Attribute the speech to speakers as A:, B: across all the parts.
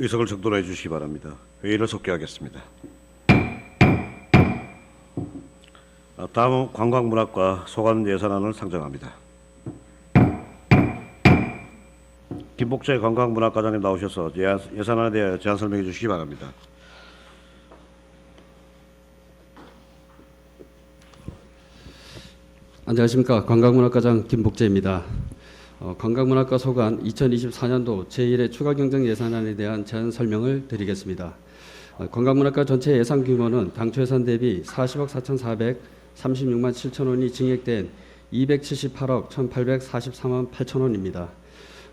A: 의석을 정돈해 주시기 바랍니다. 회의를 속개하겠습니다. 다음은 관광문학과 소관 예산안을 상정합니다. 김복재 관광문학과장님 나오셔서 예산안에 대해 제안 설명해 주시기 바랍니다.
B: 안녕하십니까. 관광문학과장 김복재입니다. 관광문학과 소관 2024년도 제1회 추가경정 예산안에 대한 제안 설명을 드리겠습니다. 관광문학과 전체 예산 규모는 당초 예산 대비 40억 4,436만 7천 원이 증액된 278억 1,843만 8천 원입니다.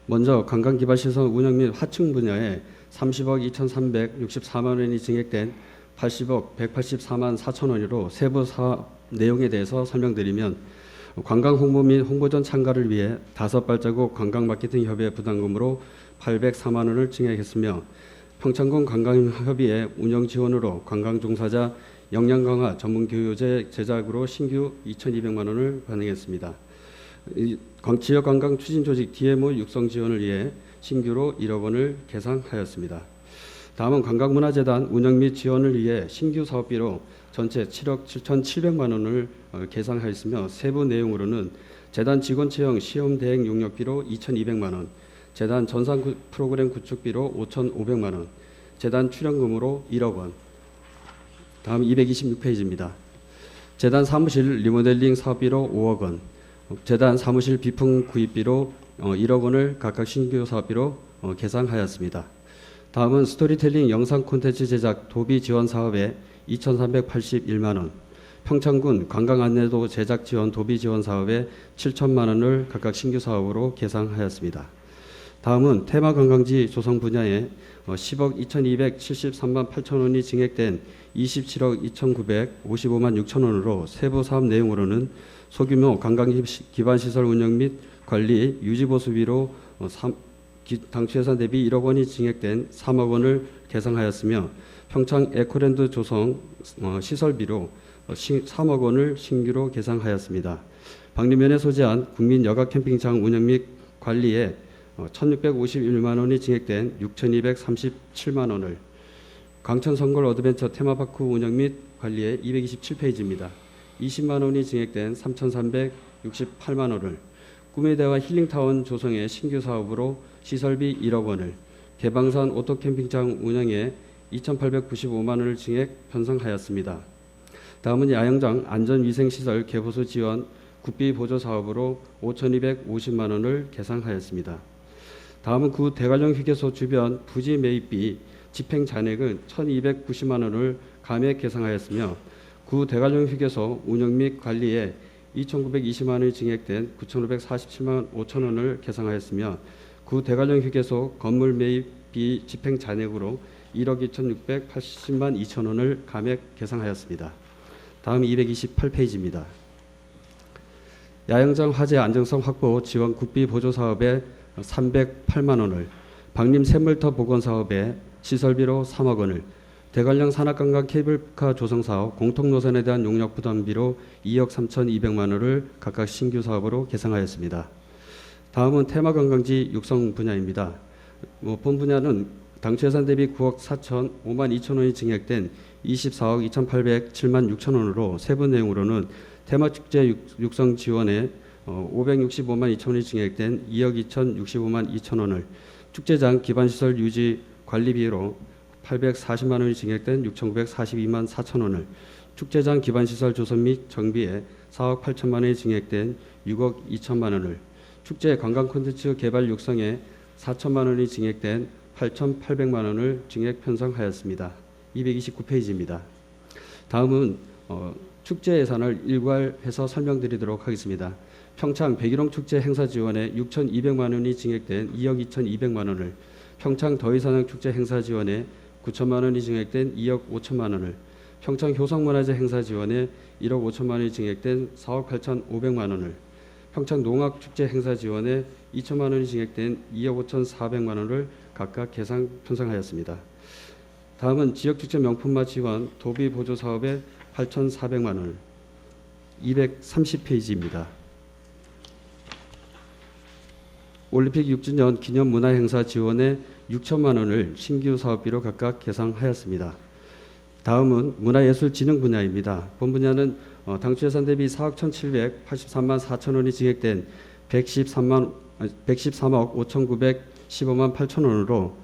B: 먼저 관광기반시설 운영 및 하층 분야에 30억 2,364만 원이 증액된 80억 184만 4천 원으로 세부 사업 내용에 대해서 설명드리면 관광 홍보 및 홍보전 참가를 위해 5발자국 관광마케팅협의회 부담금으로 804만 원을 증액했으며 평창군 관광협의회 운영 지원으로 관광종사자 역량 강화 전문교육제 제작으로 신규 2,200만 원을 반영했습니다. 지역 관광 추진 조직 DMO 육성 지원을 위해 신규로 1억 원을 계상하였습니다. 다음은 관광문화재단 운영 및 지원을 위해 신규 사업비로 전체 7억 7,700만 원을 계상하였으며 세부 내용으로는 재단 직원 채용 시험 대행 용역비로 2,200만 원, 재단 전산 프로그램 구축비로 5,500만 원, 재단 출연금으로 1억 원. 다음 226페이지입니다. 재단 사무실 리모델링 사업비로 5억 원, 재단 사무실 비품 구입비로 1억 원을 각각 신규 사업비로 계상하였습니다. 다음은 스토리텔링 영상 콘텐츠 제작 도비 지원 사업에 2,381만 원, 평창군 관광 안내도 제작 지원 도비 지원 사업에 7천만 원을 각각 신규 사업으로 계상하였습니다. 다음은 테마 관광지 조성 분야에 10억 2,273만 8천 원이 증액된 27억 2,955만 6천 원으로 세부 사업 내용으로는 소규모 관광 기반 시설 운영 및 관리 유지 보수비로 당초 예산 대비 1억 원이 증액된 3억 원을 계상하였으며 평창 에코랜드 조성 시설비로 3억 원을 신규로 계상하였습니다. 박리면에 소재한 국민 여가 캠핑장 운영 및 관리에 1,651만 원이 증액된 6,237만 원을 광천성골 어드벤처 테마파크 운영 및 관리에 227페이지입니다. 20만 원이 증액된 3,368만 원을 꿈의 대화 힐링타운 조성의 신규 사업으로 시설비 1억 원을 개방산 오토캠핑장 운영에 2,895만 원을 증액 편성하였습니다. 다음은 야영장 안전위생시설 개보수 지원 국비 보조 사업으로 5,250만 원을 계상하였습니다. 다음은 구 대관령 휴게소 주변 부지 매입비 집행 잔액은 1,290만 원을 감액 계상하였으며 구 대관령 휴게소 운영 및 관리에 2,920만 원이 증액된 9,547만 5천 원을 계상하였으며 구 대관령 휴게소 건물 매입비 집행 잔액으로 1억 2,680만 2천 원을 감액 계상하였습니다. 다음 228페이지입니다. 야영장 화재 안정성 확보 지원 국비 보조 사업에 308만 원을, 박림 샘물터 복원 사업에 시설비로 3억 원을, 대관령 산악관광 케이블카 조성 사업 공통노선에 대한 용역 부담비로 2억 3,200만 원을 각각 신규 사업으로 계상하였습니다. 다음은 테마관광지 육성 분야입니다. 본 분야는 당초 예산 대비 9억 4,005만 2천 원이 증액된 24억 2,807만 6천 원으로 세부 내용으로는 테마축제 육성 지원에 565만 2천 원이 증액된 2억 2,065만 2천 원을, 축제장 기반시설 유지 관리비로 840만 원이 증액된 6,942만 4천 원을, 축제장 기반시설 조성 및 정비에 4억 8천만 원이 증액된 6억 2천만 원을, 축제 관광 콘텐츠 개발 육성에 4천만 원이 증액된 8,800만 원을 증액 편성하였습니다. 229페이지입니다. 다음은 축제 예산을 일괄해서 설명드리도록 하겠습니다. 평창 백일홍 축제 행사 지원에 6,200만 원이 증액된 2억 2,200만 원을, 평창 더위사냥 축제 행사 지원에 9천만 원이 증액된 2억 5천만 원을, 평창 효성문화재 행사 지원에 1억 5천만 원이 증액된 4억 8,500만 원을, 평창 농악축제 행사 지원에 2천만 원이 증액된 2억 5,400만 원을 각각 계상 편성하였습니다. 다음은 지역축제 명품마 지원 도비 보조 사업에 8,400만 원, 230페이지입니다. 올림픽 6주년 기념 문화행사 지원에 6천만 원을 신규 사업비로 각각 계상하였습니다. 다음은 문화예술진흥 분야입니다. 본 분야는 당초 예산 대비 4억 1,783만 4천 원이 증액된 113억 5,915만 8천 원으로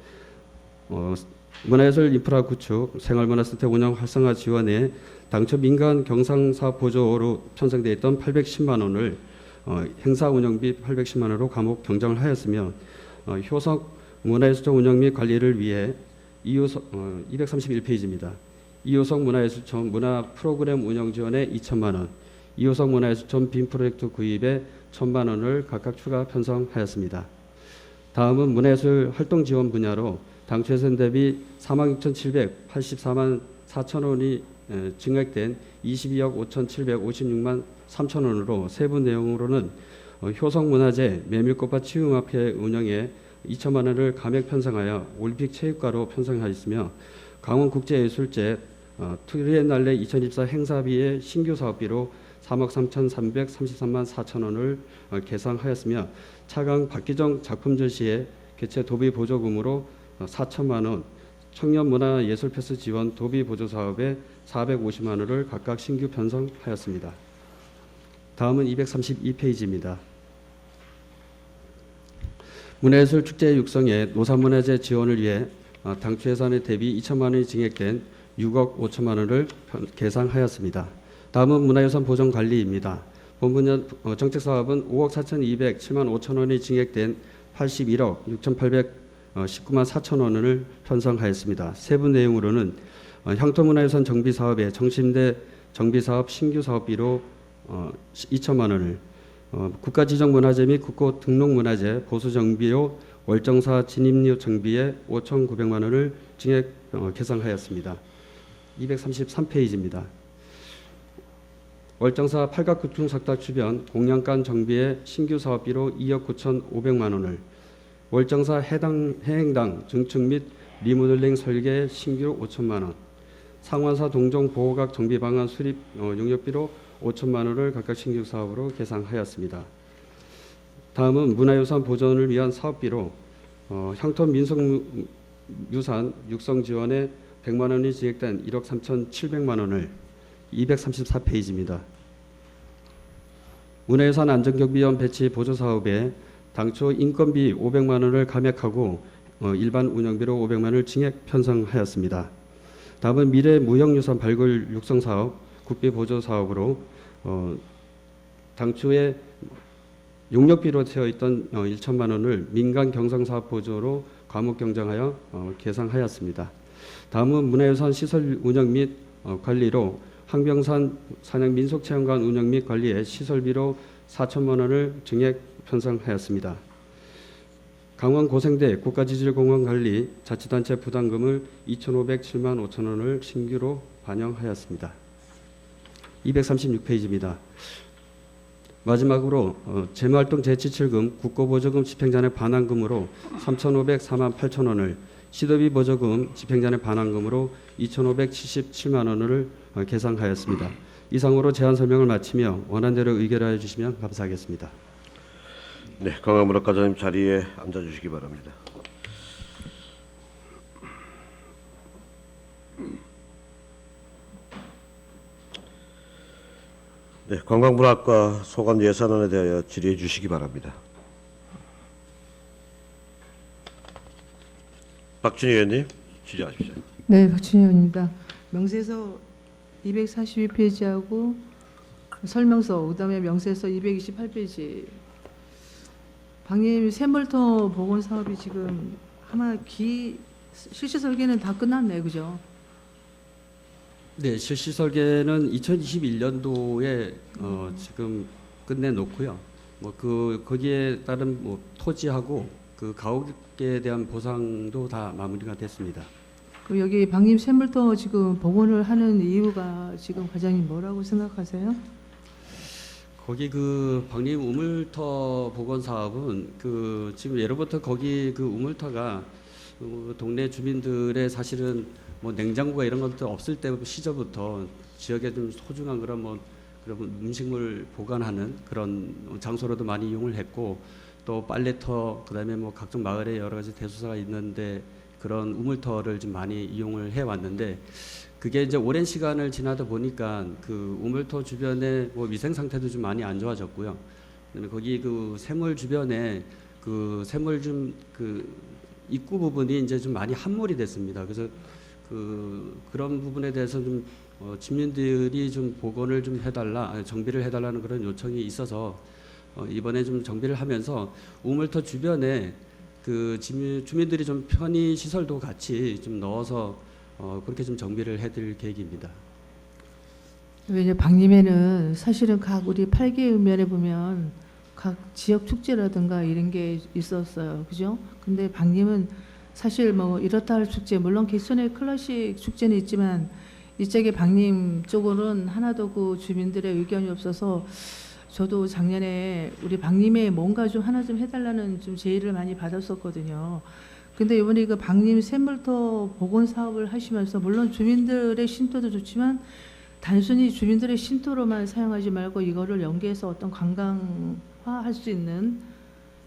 B: 문화예술 인프라 구축, 생활문화센터 운영 활성화 지원에 당초 민간 경상사업 보조로 편성되어 있던 810만 원을 행사 운영비 810만 원으로 감옥 경정을 하였으며 효석 문화예술청 운영 및 관리를 위해 231페이지입니다. 이효석 문화예술청 문화 프로그램 운영 지원에 2천만 원, 이효석 문화예술청 빔 프로젝트 구입에 1,000만 원을 각각 추가 편성하였습니다. 다음은 문화예술 활동 지원 분야로 당초 예산 대비 46,784만 4천 원이 증액된 22억 5,756만 3천 원으로 세부 내용으로는 효성문화재 메밀꽃밭 치유마페 운영에 2천만 원을 감액 편성하여 올림픽 체육과로 편성하였으며 강원국제예술제 트리엔날레 2024 행사비의 신규 사업비로 3억 3,333만 4천 원을 계상하였으며 차강 박기정 작품 전시회 개최 도비 보조금으로 4천만 원, 청년 문화 예술 패스 지원 도비 보조 사업에 450만 원을 각각 신규 편성하였습니다. 다음은 232페이지입니다. 문화예술 축제 육성에 노사문화재 지원을 위해 당초 예산에 대비 2천만 원이 증액된 6억 5천만 원을 계상하였습니다. 다음은 문화유산 보존 관리입니다. 본 분야 정책 사업은 5억 4,207만 5천 원이 증액된 81억 6,819만 4천 원을 편성하였습니다. 세부 내용으로는 향토문화유산 정비 사업에 정심대 정비 사업 신규 사업비로 2천만 원을 국가지정문화재 및 국고 등록문화재 보수 정비로 월정사 진입료 정비에 5,900만 원을 증액 계상하였습니다. 233페이지입니다. 월정사 팔각구충석탑 주변 공양간 정비에 신규 사업비로 2억 9,500만 원을 월정사 해행당 증축 및 리모델링 설계 신규 5천만 원 상완사 동종 보호각 정비 방안 수립 용역비로 5천만 원을 각각 신규 사업으로 계상하였습니다. 다음은 문화유산 보존을 위한 사업비로 향토 민속유산 육성 지원에 100만 원이 증액된 1억 3,700만 원을 234페이지입니다. 문화유산 안전경비원 배치 보조 사업에 당초 인건비 500만 원을 감액하고 일반 운영비로 500만 원을 증액 편성하였습니다. 다음은 미래 무형유산 발굴 육성 사업 국비 보조 사업으로 당초에 용역비로 되어 있던 1천만 원을 민간 경상사업 보조로 과목 경정하여 계상하였습니다. 다음은 문화유산 시설 운영 및 관리로 항병산 산양 민속체험관 운영 및 관리에 시설비로 4천만 원을 증액 편성하였습니다. 강원 고생대 국가지질공원관리 자치단체 부담금을 2,507만 5천 원을 신규로 반영하였습니다. 236페이지입니다. 마지막으로 재무활동 재지출금 국고보조금 집행잔액 반환금으로 3,504만 8천 원을 시도비 보조금 집행잔액 반환금으로 2,577만 원을 계상하였습니다. 이상으로 제안 설명을 마치며 원안대로 의결하여 주시면 감사하겠습니다.
A: 네, 관광문화과장님 자리에 앉아주시기 바랍니다. 네, 관광문화과 소관 예산안에 대하여 질의해 주시기 바랍니다. 박준희 의원님 질의하십시오.
C: 네, 박준희 의원입니다. 명세서 242페이지하고 설명서, 그다음에 명세서 228페이지. 방님 샘물터 복원 사업이 지금 아마 실시 설계는 다 끝났네, 그죠?
B: 네, 실시 설계는 2021년도에 지금 끝내 놓고요. 거기에 따른 토지하고 그 가옥에 대한 보상도 다 마무리가 됐습니다.
C: 그럼 여기 방님 샘물터 지금 복원을 하는 이유가 지금 과장님 뭐라고 생각하세요?
B: 거기 그 방림 우물터 복원 사업은 지금 예로부터 거기 그 우물터가 동네 주민들의 사실은 냉장고가 이런 것도 없을 때 시절부터 지역에 좀 소중한 그런 그런 음식물 보관하는 그런 장소로도 많이 이용을 했고 또 빨래터, 그다음에 뭐 각종 마을에 여러 가지 대소사가 있는데 그런 우물터를 좀 많이 이용을 해 왔는데, 그게 이제 오랜 시간을 지나다 보니까 그 우물터 주변에 뭐 위생 상태도 좀 많이 안 좋아졌고요. 그다음에 거기 그 샘물 주변에 그 샘물 좀 그 입구 부분이 이제 좀 많이 함몰이 됐습니다. 그래서 그런 부분에 대해서 좀 주민들이 좀 복원을 좀 해달라, 정비를 해달라는 그런 요청이 있어서 이번에 좀 정비를 하면서 우물터 주변에 그 주민들이 좀 편의 시설도 같이 좀 넣어서 그렇게 좀 정비를 해드릴 계획입니다.
C: 왜냐 방림에는 사실은 각 우리 8개 읍면에 보면 각 지역 축제라든가 이런 게 있었어요. 그죠? 근데 방림은 사실 뭐 이렇다 할 축제, 물론 개천의 클래식 축제는 있지만 이쪽에 방림 쪽으로는 하나도 그 주민들의 의견이 없어서 저도 작년에 우리 방림에 뭔가 좀 하나 좀 해달라는 좀 제의를 많이 받았었거든요. 근데 이번에 그 방림 샘물터 복원 사업을 하시면서 물론 주민들의 신토도 좋지만 단순히 주민들의 신토로만 사용하지 말고 이거를 연계해서 어떤 관광화할 수 있는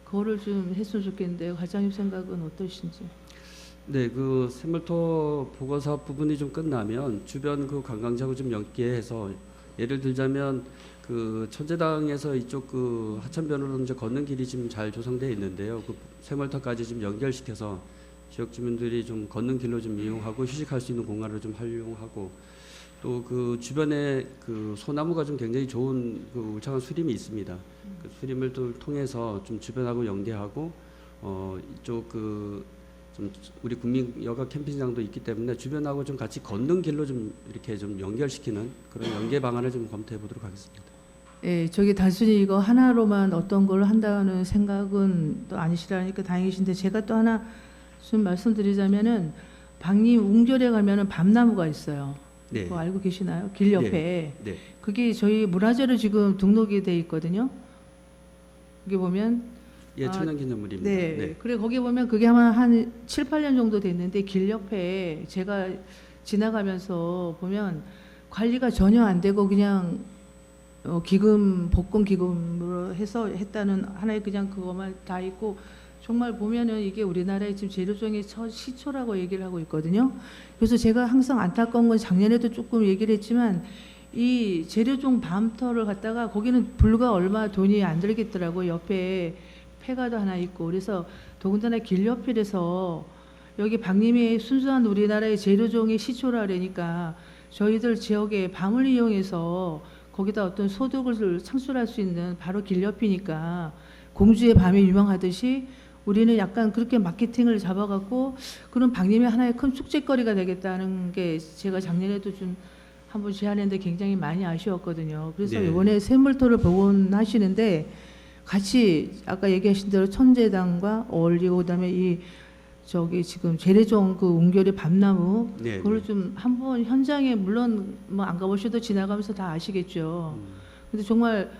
C: 그거를 좀 했으면 좋겠는데요. 과장님 생각은 어떠신지?
B: 네, 그 샘물터 복원 사업 부분이 좀 끝나면 주변 그 관광지하고 좀 연계해서, 예를 들자면 그 천재당에서 이쪽 그 하천변으로 이제 걷는 길이 지금 잘 조성되어 있는데요. 그 샘물터까지 좀 연결시켜서 지역 주민들이 좀 걷는 길로 좀 이용하고 휴식할 수 있는 공간을 좀 활용하고, 또 그 주변에 그 소나무가 좀 굉장히 좋은 그 울창한 수림이 있습니다. 그 수림을 또 통해서 좀 주변하고 연계하고 이쪽 그 좀 우리 국민 여가 캠핑장도 있기 때문에 주변하고 좀 같이 걷는 길로 좀 이렇게 좀 연결시키는 그런 연계 방안을 좀 검토해 보도록 하겠습니다.
C: 예, 저기 단순히 이거 하나로만 어떤 걸 한다는 생각은 또 아니시라니까 다행이신데 제가 또 하나 좀 말씀드리자면은 방림 웅결에 가면은 밤나무가 있어요.
B: 네.
C: 그거 알고 계시나요? 길 옆에.
B: 네.
C: 그게 저희 문화재로 지금 등록이 돼 있거든요. 여기 보면
B: 예, 천연기념물입니다.
C: 네.
B: 네.
C: 그래 거기 보면 그게 아마 한 7, 8년 정도 됐는데 길 옆에 제가 지나가면서 보면 관리가 전혀 안 되고 그냥 기금 복권 기금으로 해서 했다는 하나의 그냥 그것만 다 있고 정말 보면은 이게 우리나라의 지금 재료종의 첫 시초라고 얘기를 하고 있거든요. 그래서 제가 항상 안타까운 건 작년에도 조금 얘기를 했지만 이 재료종 밤터를 갖다가 거기는 불과 얼마 돈이 안 들겠더라고요. 옆에 폐가도 하나 있고 그래서 더군다나 길 옆이라서 여기 방림이 순수한 우리나라의 재료종의 시초라 그러니까 저희들 지역에 밤을 이용해서 거기다 어떤 소득을 창출할 수 있는 바로 길 옆이니까 공주의 밤이 유명하듯이 우리는 약간 그렇게 마케팅을 잡아갖고 그런 방림의 하나의 큰 축제거리가 되겠다는 게 제가 작년에도 좀 한번 제안했는데 굉장히 많이 아쉬웠거든요. 그래서
B: 네.
C: 이번에 샘물터를 복원하시는데 같이 아까 얘기하신 대로 천재당과 어울리고 그다음에 이 저기 지금 재래종 그 웅결의 밤나무
B: 네,
C: 그걸
B: 네.
C: 좀 한번 현장에 물론 뭐 안 가보셔도 지나가면서 다 아시겠죠. 근데 정말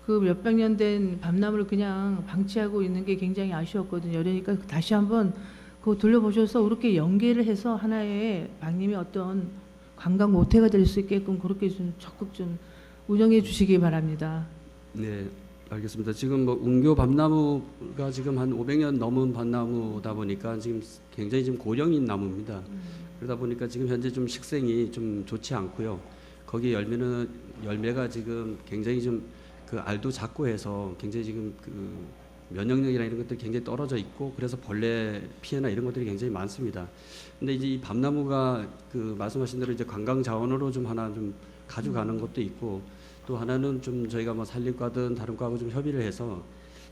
C: 그 몇백 년 된 밤나무를 그냥 방치하고 있는 게 굉장히 아쉬웠거든요. 그러니까 다시 한번 그거 돌려보셔서 그렇게 연계를 해서 하나의 방림의 어떤 관광 모태가 될 수 있게끔 그렇게 좀 적극 좀 운영해 주시기 바랍니다.
B: 네, 알겠습니다. 지금 뭐 웅교 밤나무가 지금 한 500년 넘은 밤나무다 보니까 지금 굉장히 지금 고령인 나무입니다. 그러다 보니까 지금 현재 좀 식생이 좀 좋지 않고요. 거기 열매가 지금 굉장히 좀 그 알도 작고 해서 굉장히 지금 그 면역력이나 이런 것들이 굉장히 떨어져 있고 그래서 벌레 피해나 이런 것들이 굉장히 많습니다. 근데 이제 이 밤나무가 그 말씀하신 대로 이제 관광 자원으로 좀 하나 좀 가져가는 것도 있고 또 하나는 좀 저희가 뭐 산림과든 다른 과하고 좀 협의를 해서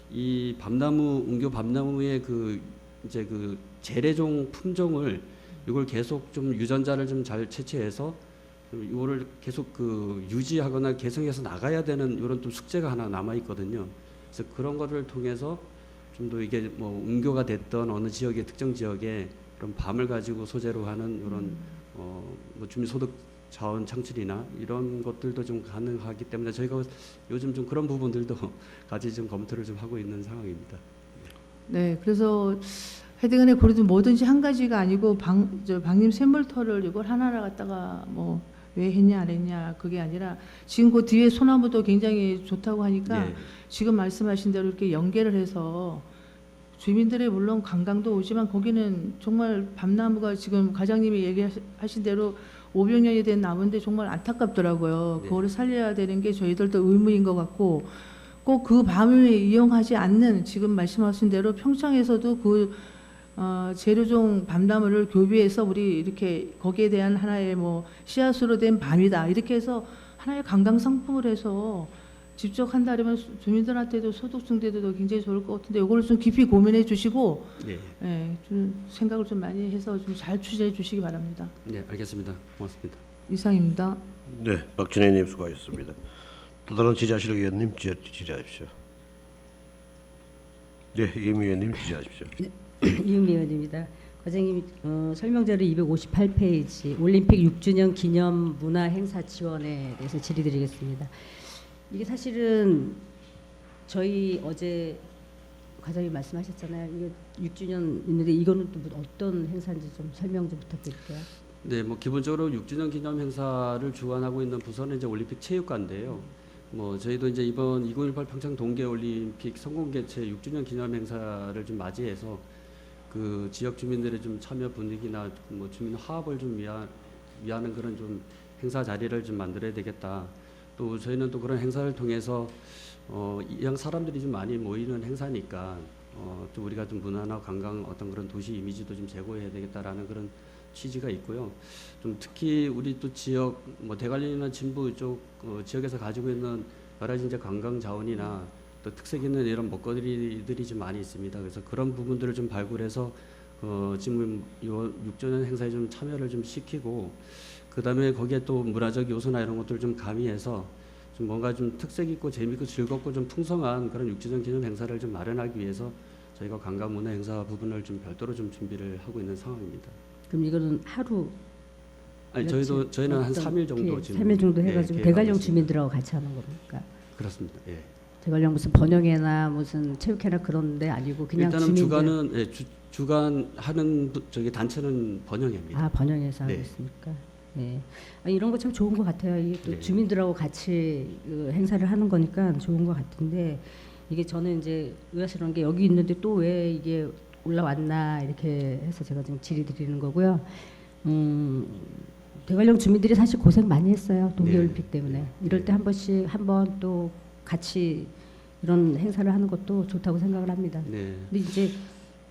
B: 이 밤나무 웅교 밤나무의 그 이제 그 재래종 품종을 이걸 계속 좀 유전자를 좀 잘 채취해서 이거를 계속 그 유지하거나 개성해서 나가야 되는 이런 또 숙제가 하나 남아 있거든요. 그래서 그런 거를 통해서 좀 더 이게 뭐 웅교가 됐던 어느 지역의 특정 지역에 그런 밤을 가지고 소재로 하는 이런 뭐 주민 소득 자원 창출이나 이런 것들도 좀 가능하기 때문에 저희가 요즘 좀 그런 부분들도 같이 좀 검토를 좀 하고 있는 상황입니다.
C: 네, 그래서 하여튼간에 그래도 뭐든지 한 가지가 아니고 방림 샘물터를 이걸 하나를 갖다가 뭐 왜 했냐 안 했냐 그게 아니라 지금 그 뒤에 소나무도 굉장히 좋다고 하니까
B: 예.
C: 지금 말씀하신 대로 이렇게 연계를 해서 주민들의 물론 관광도 오지만 거기는 정말 밤나무가 지금 과장님이 얘기하신 대로 500년이 된 나무인데 정말 안타깝더라고요.
B: 네.
C: 그거를 살려야 되는 게 저희들도 의무인 것 같고 꼭 그 밤을 이용하지 않는 지금 말씀하신 대로 평창에서도 그 재료종 밤나무를 교비해서 우리 이렇게 거기에 대한 하나의 뭐 씨앗으로 된 밤이다 이렇게 해서 하나의 관광 상품을 해서 직접 한다면 주민들한테도 소득 증대도 굉장히 좋을 것 같은데 이거를 좀 깊이 고민해 주시고
B: 예.
C: 예, 좀 생각을 좀 많이 해서 좀 잘 추진해 주시기 바랍니다.
B: 네, 알겠습니다. 고맙습니다.
C: 이상입니다.
A: 네, 박진혜님 수고하셨습니다. 또 다른 지지하실 의원님 질의하십시오. 네, 이미 의원님 질의하십시오.
D: 이은미 의원입니다. 과장님 설명 자료 258페이지 올림픽 6주년 기념 문화 행사 지원에 대해서 질의드리겠습니다. 이게 사실은 저희 어제 과장님 말씀하셨잖아요. 이게 6주년 있는데 이거는 또 어떤 행사인지 좀 설명 좀 부탁드릴게요.
B: 네, 뭐 기본적으로 6주년 기념 행사를 주관하고 있는 부서는 이제 올림픽 체육관인데요. 뭐 저희도 이제 이번 2018 평창 동계 올림픽 성공 개최 6주년 기념 행사를 좀 맞이해서 그 지역 주민들의 좀 참여 분위기나 뭐 주민 화합을 좀 위하는 그런 좀 행사 자리를 좀 만들어야 되겠다. 또 저희는 또 그런 행사를 통해서 이양 사람들이 좀 많이 모이는 행사니까 좀 우리가 좀 문화나 관광 어떤 그런 도시 이미지도 좀 제고해야 되겠다라는 그런 취지가 있고요. 좀 특히 우리 또 지역 뭐 대관령이나 진부 쪽 지역에서 가지고 있는 여러 가지 이제 관광 자원이나 또 특색 있는 이런 먹거리들이 좀 많이 있습니다. 그래서 그런 부분들을 좀 발굴해서 지금 요 6주년 행사에 좀 참여를 좀 시키고 그다음에 거기에 또 문화적 요소나 이런 것들을 좀 가미해서 좀 뭔가 좀 특색 있고 재미있고 즐겁고 좀 풍성한 그런 6주년 기념 행사를 좀 마련하기 위해서 저희가 관광 문화 행사 부분을 좀 별도로 좀 준비를 하고 있는 상황입니다.
D: 그럼 이거는 하루
B: 아니
D: 며칠,
B: 저희는 한
D: 어떤
B: 3일 정도
D: 예,
B: 지금
D: 3일 정도
B: 예,
D: 해가지고
B: 계획하고
D: 대관령
B: 있습니다.
D: 주민들하고 같이 하는 겁니까?
B: 그렇습니다. 예.
D: 대관령 무슨 번영회나 무슨 체육회나 그런데 아니고 그냥
B: 일단은
D: 주민들
B: 주간은 주간 하는 저기 단체는 번영회입니다.
D: 아 번영회에서 하고
B: 네.
D: 있습니까? 예. 아, 이런 거 참 좋은 것 같아요. 이게 또
B: 네.
D: 주민들하고 같이 그 행사를 하는 거니까 좋은 것 같은데 이게 저는 이제 의아스러운 게 여기 있는데 또 왜 이게 올라왔나 이렇게 해서 제가 지금 질의 드리는 거고요. 대관령 주민들이 사실 고생 많이 했어요. 동계올림픽 때문에. 이럴 때 한 번씩 한번 또 같이 이런 행사를 하는 것도 좋다고 생각을 합니다.
B: 네.
D: 근데 이제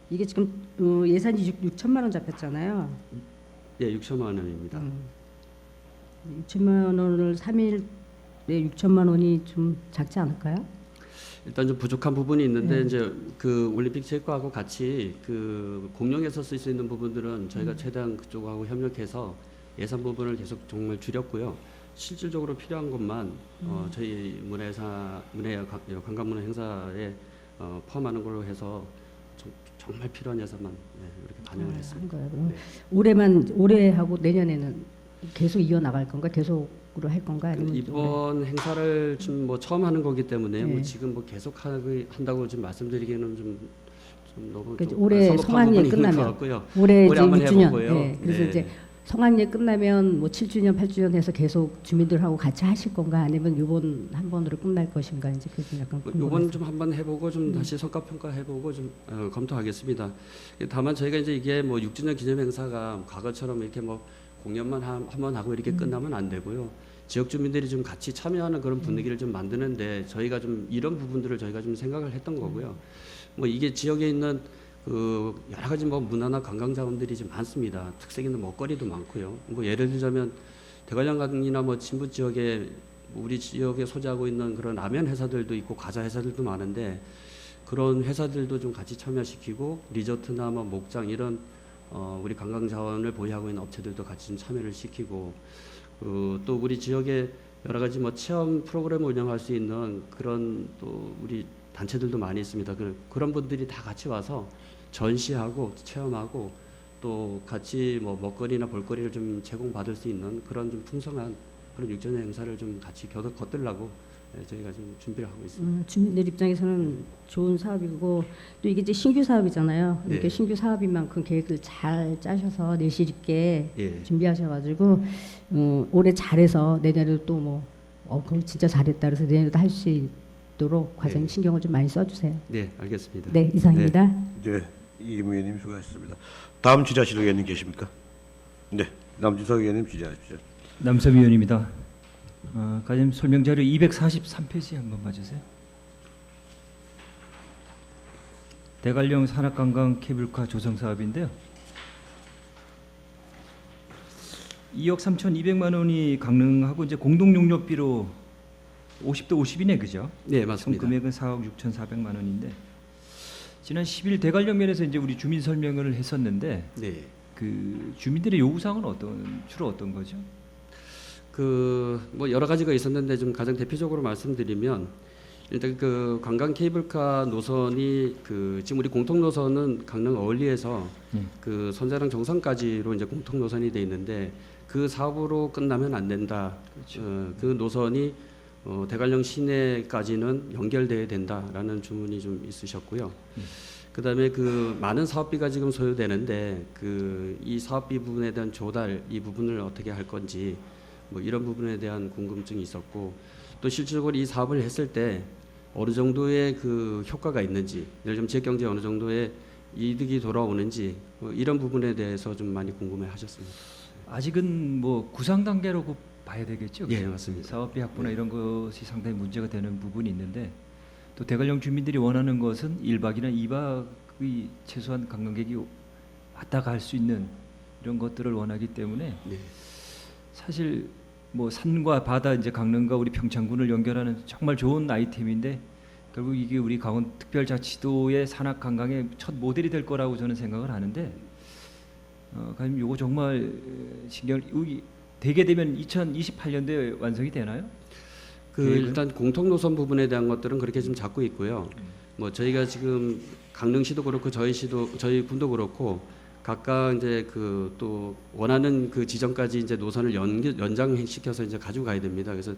D: 이게 지금 예산이 6천만 원 잡혔잖아요.
B: 예, 6천만 원입니다.
D: 6천만 원을 3일에 6천만 원이 좀 작지 않을까요?
B: 일단 좀 부족한 부분이 있는데
D: 네.
B: 이제 그 올림픽 체육관하고 같이 그 공룡에서 쓸 수 있는 부분들은 저희가 최대한 그쪽하고 협력해서 예산 부분을 계속 정말 줄였고요. 실질적으로 필요한 것만 저희 관광문화 행사에 포함하는 걸로 해서 정말 필요한 예산만 이렇게 반영을 했습니다.
D: 한 거예요. 그럼
B: 네.
D: 올해 하고 내년에는 계속 이어 나갈 건가? 계속으로 할 건가? 아니면
B: 이번 행사를 좀 뭐 처음 하는 거기 때문에
D: 네.
B: 뭐 지금 뭐 계속 한다고 좀 말씀드리기는 좀 너무
D: 그러니까
B: 좀
D: 올해
B: 성급한
D: 성황리에
B: 부분이 있는 것
D: 끝나면
B: 같고요.
D: 올해 이제
B: 한번
D: 6주년.
B: 해보고요.
D: 네. 그래서
B: 네.
D: 이제 성황리에 끝나면 뭐 7주년, 8주년 해서 계속 주민들하고 같이 하실 건가? 아니면 요번 한 번으로 끝날 것인가? 이제 그게 약간
B: 요번
D: 궁금해서.
B: 좀 한번 해보고 좀 다시 성과 평가 해보고 좀 검토하겠습니다. 다만 저희가 이제 이게 뭐 6주년 기념 행사가 과거처럼 이렇게 뭐 공연만 한번 하고 이렇게 끝나면 안 되고요. 지역 주민들이 좀 같이 참여하는 그런 분위기를 좀 만드는데 저희가 좀 이런 부분들을 저희가 좀 생각을 했던 거고요. 뭐 이게 지역에 있는 그 여러 가지 뭐 문화나 관광 자원들이 좀 많습니다. 특색 있는 먹거리도 많고요. 뭐 예를 들자면 대관령이나 뭐 진부 지역에 우리 지역에 소재하고 있는 그런 라면 회사들도 있고 과자 회사들도 많은데 그런 회사들도 좀 같이 참여시키고 리조트나 뭐 목장 이런 우리 관광 자원을 보유하고 있는 업체들도 같이 좀 참여를 시키고 또 우리 지역에 여러 가지 뭐 체험 프로그램을 운영할 수 있는 그런 또 우리 단체들도 많이 있습니다. 그런 분들이 다 같이 와서 전시하고 체험하고 또 같이 뭐 먹거리나 볼거리를 좀 제공받을 수 있는 그런 좀 풍성한 그런 6주년 행사를 좀 같이 겉들라고 저희가 지금 준비를 하고 있습니다.
D: 주민들 입장에서는 좋은 사업이고 또 이게 이제 신규 사업이잖아요.
B: 네.
D: 이렇게 신규 사업인 만큼 계획을 잘 짜셔서 내실 있게
B: 예.
D: 준비하셔가지고 올해 잘해서 내년에도 또뭐 그럼 진짜 잘했다 그래서 내년에도 할 수 있도록 과장님
B: 네.
D: 신경을 좀 많이 써주세요.
B: 네, 알겠습니다.
D: 네, 이상입니다.
A: 네, 이임 의원님 수고하셨습니다. 다음 질의하실 의원님 계십니까? 네, 남준석 의원님 질의하십시오.
E: 남섭 의원입니다. 과장님 설명 자료 243페이지 한번 봐주세요. 대관령 산악관광 케이블카 조성 사업인데요. 2억 3,200만 원이 강릉하고 이제 공동 용역비로 50대 50이네, 그죠?
B: 네,
E: 총
B: 맞습니다.
E: 금액은 4억 6,400만 원인데 지난 10일 대관령 면에서 이제 우리 주민 설명을 했었는데
B: 네.
E: 그 주민들의 요구 사항은 주로 어떤 거죠?
B: 뭐 여러 가지가 있었는데 좀 가장 대표적으로 말씀드리면 일단 그 관광 케이블카 노선이 그 지금 우리 공통 노선은 강릉 어울리에서 그 선자랑 정상까지로 이제 공통 노선이 돼 있는데 그 사업으로 끝나면 안 된다.
E: 그렇죠.
B: 그 노선이 대관령 시내까지는 연결돼야 된다라는 주문이 좀 있으셨고요. 그다음에 그 많은 사업비가 지금 소요되는데 그 이 사업비 부분에 대한 조달 이 부분을 어떻게 할 건지 뭐 이런 부분에 대한 궁금증이 있었고 또 실질적으로 이 사업을 했을 때 어느 정도의 그 효과가 있는지 예를 들면 지역 경제에 어느 정도의 이득이 돌아오는지 이런 부분에 대해서 좀 많이 궁금해하셨습니다.
E: 아직은 뭐 구상 단계라고 봐야 되겠죠.
B: 예, 맞습니다.
E: 사업비 확보나 이런 것이 상당히 문제가 되는 부분이 있는데 또 대관령 주민들이 원하는 것은 1박이나 2박의 최소한 관광객이 왔다 갈 수 있는 이런 것들을 원하기 때문에
B: 네.
E: 사실 뭐 산과 바다 이제 강릉과 우리 평창군을 연결하는 정말 좋은 아이템인데 결국 이게 우리 강원특별자치도의 산악 관광의 첫 모델이 될 거라고 저는 생각을 하는데 과연 요거 정말 신경을 되게 되면 2028년도에 완성이 되나요?
B: 그
E: 계획은?
B: 일단 공통 노선 부분에 대한 것들은 그렇게 좀 잡고 있고요. 뭐 저희가 지금 강릉시도 그렇고 저희 군도 그렇고 각각 이제 그 또 원하는 그 지점까지 이제 노선을 연장시켜서 이제 가지고 가야 됩니다. 그래서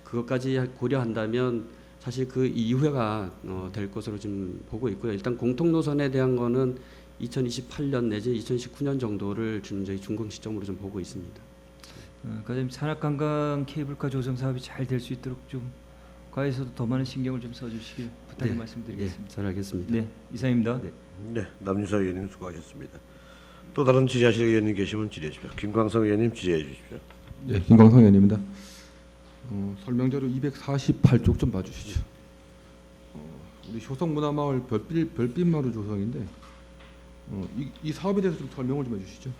B: 그것까지 고려한다면 사실 그 이후가 될 것으로 좀 보고 있고요. 일단 공통 노선에 대한 거는 2028년 내지 2019년 정도를 저희 준공 시점으로 좀 보고 있습니다.
E: 과장님 산악관광 케이블카 조성 사업이 잘 될 수 있도록 좀 과에서도 더 많은 신경을 좀 써주시길 부탁을
B: 네.
E: 말씀드리겠습니다.
B: 예, 잘 알겠습니다.
E: 네, 이상입니다.
B: 네.
A: 네, 남준석 의원님 수고하셨습니다. 또 다른 질의하실 의원님 계시면 질의해 주십시오. 김광석 의원님 질의해 주십시오.
F: 네, 김광성 의원입니다. 설명자료 248쪽 좀 봐주시죠. 우리 효성문화마을 별빛마루 조성인데 이 사업에 대해서 좀 설명을 좀 해주시죠.